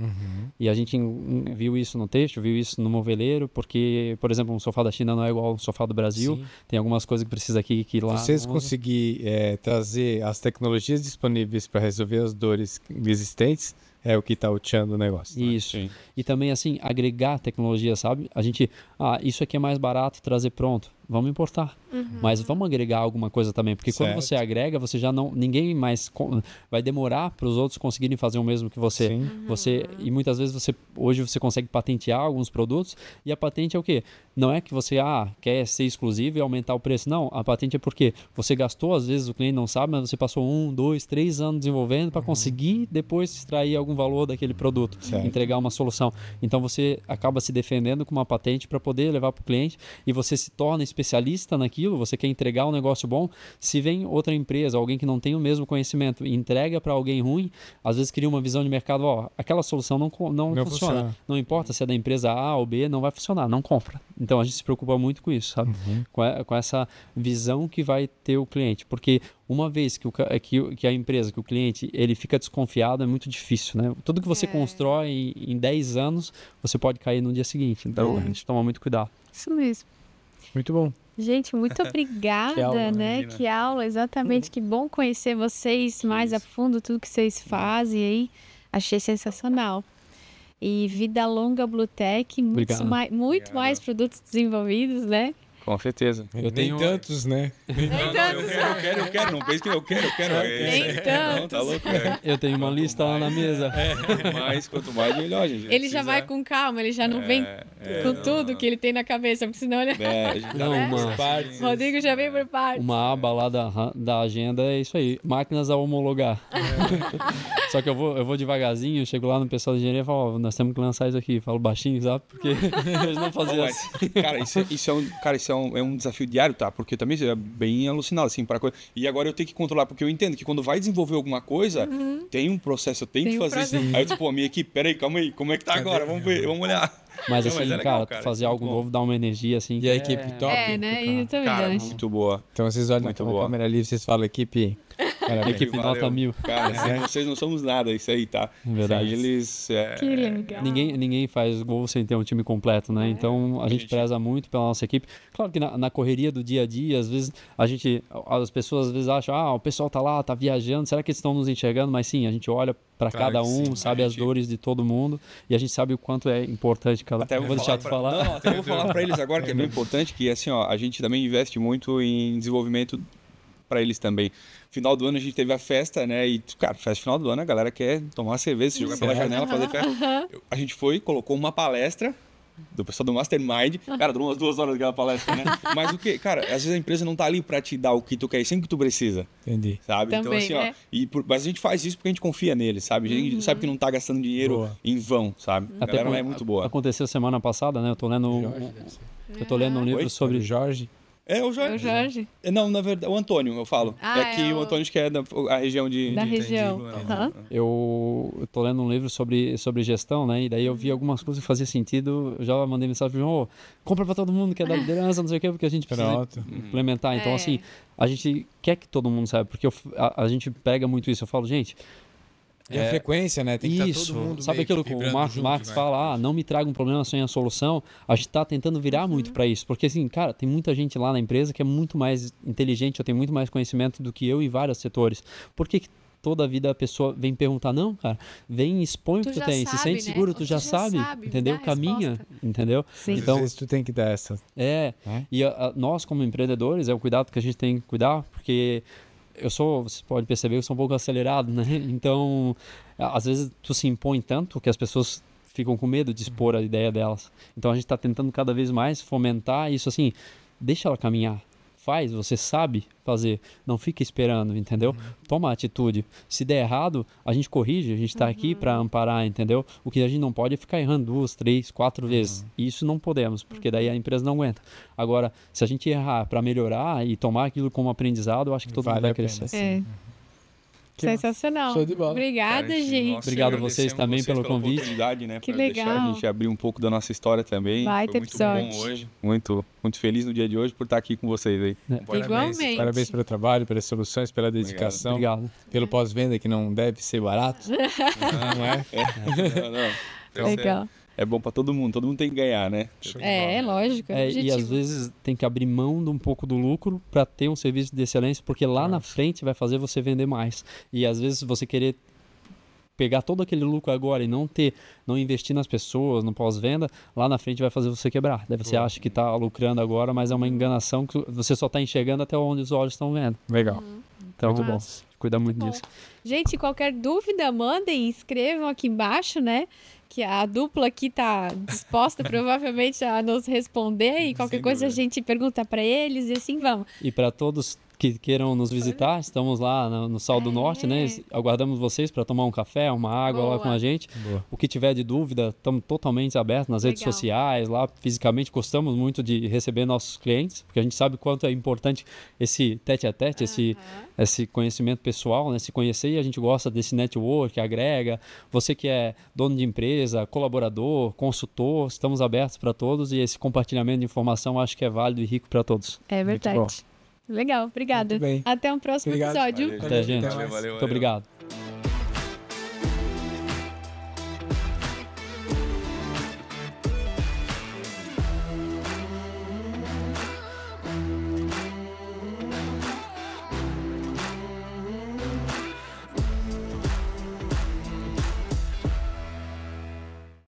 E a gente viu isso no texto, viu isso no moveleiro, porque, por exemplo, um sofá da China não é igual ao sofá do Brasil. Sim. Tem algumas coisas que precisa aqui que lá... Vocês conseguirem trazer as tecnologias disponíveis para resolver as dores existentes, é o que está ultimando o negócio. Isso. Né? E também, assim, agregar tecnologia, sabe? A gente, isso aqui é mais barato trazer pronto. Vamos importar. Mas vamos agregar alguma coisa também. Porque quando você agrega, você já não... Ninguém mais... Vai demorar para os outros conseguirem fazer o mesmo que você. E muitas vezes hoje você consegue patentear alguns produtos. E a patente é o quê? Não é que você quer ser exclusivo e aumentar o preço. Não, a patente é porque você gastou, às vezes o cliente não sabe, mas você passou 1, 2, 3 anos desenvolvendo para conseguir depois extrair algum valor daquele produto, entregar uma solução. Então você acaba se defendendo com uma patente para poder levar para o cliente e você se torna especialista naquilo, você quer entregar um negócio bom. Se vem outra empresa, alguém que não tem o mesmo conhecimento e entrega para alguém ruim, às vezes cria uma visão de mercado, aquela solução não funciona. Não importa se é da empresa A ou B, não vai funcionar, não compra. Então a gente se preocupa muito com isso, sabe? Com essa visão que vai ter o cliente, porque uma vez que a empresa, que o cliente, ele fica desconfiado, é muito difícil, né? Tudo que você constrói em 10 anos, você pode cair no dia seguinte. Então a gente toma muito cuidado. Isso mesmo. Muito bom. Gente, muito obrigada, Que aula, né? Que aula, exatamente. Que bom conhecer vocês mais a fundo, tudo que vocês fazem aí. Achei sensacional. E vida longa, Bluetech, muito mais produtos desenvolvidos, né? Com certeza. Eu tenho tantos, né? Eu quero, não pense que eu quero. Nem tantos. Não, tá louco, Eu tenho uma lista lá na mesa. Quanto mais, melhor, gente. Ele já vai com calma, ele já não vem com tudo que ele tem na cabeça, porque senão ele... Rodrigo já vem por partes. Uma aba lá da agenda é isso aí, máquinas a homologar. Só que eu vou devagarzinho, eu chego lá no pessoal de engenharia e falo, nós temos que lançar isso aqui. Falo baixinho, sabe? Porque eles não faziam assim. Cara, isso é um desafio diário, tá? Porque também é bem alucinado, assim, para coisa. E agora eu tenho que controlar, porque eu entendo que quando vai desenvolver alguma coisa, tem um processo, eu tenho que fazer isso. Aí eu tipo, minha equipe, peraí, calma aí, como é que tá agora? Vamos ver, vamos olhar. Mas assim, legal, cara, fazer algo novo dá uma energia, assim. E a equipe top? Né? Eu também acho. Muito boa. Então vocês olham na câmera livre, vocês falam, equipe... Equipe nota 1000. Cara, sem vocês não somos nada, isso aí, tá? Verdade. Eles... Que legal. Ninguém faz gol sem ter um time completo, né? Então a gente preza muito pela nossa equipe. Claro que na correria do dia a dia, às vezes as pessoas às vezes acham, o pessoal tá lá, tá viajando, será que eles estão nos enxergando? Mas sim, a gente olha para cada um, sabe as dores de todo mundo e a gente sabe o quanto é importante cada... Até eu vou deixar de falar. Não, até eu vou falar para eles agora que é bem importante, que assim, a gente também investe muito em desenvolvimento para eles também. Final do ano a gente teve a festa, né? E, cara, festa final do ano, a galera quer tomar cerveja, se jogar pela janela, fazer festa. A gente colocou uma palestra do pessoal do Mastermind. Cara, durou umas 2 horas aquela palestra, né? Mas o que, cara, às vezes a empresa não tá ali pra te dar o que tu quer, sempre que tu precisa. Entendi. Sabe? Também, então, assim, mas a gente faz isso porque a gente confia neles, sabe? A gente sabe que não tá gastando dinheiro em vão, sabe? A galera é muito boa. Aconteceu semana passada, né? Eu tô lendo um livro sobre Jorge. É o Jorge. É o Jorge. Não, na verdade, o Antônio, eu falo. O Antônio que é a região da região. Eu tô lendo um livro sobre gestão, né? E daí eu vi algumas coisas que faziam sentido. Eu já mandei mensagem pro João, compra pra todo mundo que é da liderança, não sei o quê, porque a gente precisa implementar. Então, assim, a gente quer que todo mundo saiba, porque a gente pega muito isso. Eu falo, gente... E a frequência, né? Tem que estar todo mundo sabe aquilo que o Marx fala, não me traga um problema sem a solução. A gente está tentando virar muito para isso, porque assim, cara, tem muita gente lá na empresa que é muito mais inteligente, ou tem muito mais conhecimento do que eu em vários setores. Por que toda a vida a pessoa vem perguntar? Não, cara, vem e expõe o que tu tem, se sente seguro, tu já sabe, entendeu? Caminha, entendeu? Sim. Então, às vezes tu tem que dar essa. E nós como empreendedores, é o cuidado que a gente tem que cuidar, porque... você pode perceber que eu sou um pouco acelerado, né? Então, às vezes tu se impõe tanto que as pessoas ficam com medo de expor a ideia delas. Então a gente está tentando cada vez mais fomentar isso assim, deixa ela caminhar. Faz, você sabe fazer, não fica esperando, entendeu? Toma a atitude. Se der errado, a gente corrige, a gente está aqui para amparar, entendeu? O que a gente não pode é ficar errando 2, 3, 4 vezes. E isso não podemos, porque daí a empresa não aguenta. Agora, se a gente errar para melhorar e tomar aquilo como aprendizado, eu acho que todo mundo vai crescer. Sensacional. Show de bola. Obrigada, gente. Obrigado a vocês também pelo convite. Né, que legal. Deixar a gente abrir um pouco da nossa história também. Vai ter episódio. Bom hoje. Muito feliz no dia de hoje por estar aqui com vocês aí. Igualmente. Parabéns pelo trabalho, pelas soluções, pela dedicação. Obrigado. Pelo pós-venda que não deve ser barato. Não é? Não. Legal. É bom para todo mundo tem que ganhar, né? Lógico. E às vezes tem que abrir mão de um pouco do lucro para ter um serviço de excelência, porque lá na frente vai fazer você vender mais. E às vezes você querer pegar todo aquele lucro agora e não investir nas pessoas, no pós-venda, lá na frente vai fazer você quebrar. Daí você acha que está lucrando agora, mas é uma enganação que você só está enxergando até onde os olhos estão vendo. Legal. Então, muito bom. Cuida muito disso. Gente, qualquer dúvida, mandem, escrevam aqui embaixo, né? Que a dupla aqui tá disposta provavelmente a nos responder e qualquer coisa a gente pergunta para eles e assim vamos. E para todos que queiram nos visitar, estamos lá no Sal do Norte, né? Aguardamos vocês para tomar um café, uma água lá com a gente. Boa. O que tiver de dúvida, estamos totalmente abertos nas redes sociais, lá fisicamente gostamos muito de receber nossos clientes, porque a gente sabe quanto é importante esse tete-a-tete, esse conhecimento pessoal, né? Se conhecer, e a gente gosta desse network, agrega. Você que é dono de empresa, colaborador, consultor, estamos abertos para todos e esse compartilhamento de informação acho que é válido e rico para todos. É verdade. Legal, obrigada. Muito bem. Até um próximo episódio. Até, gente. Valeu. Muito obrigado.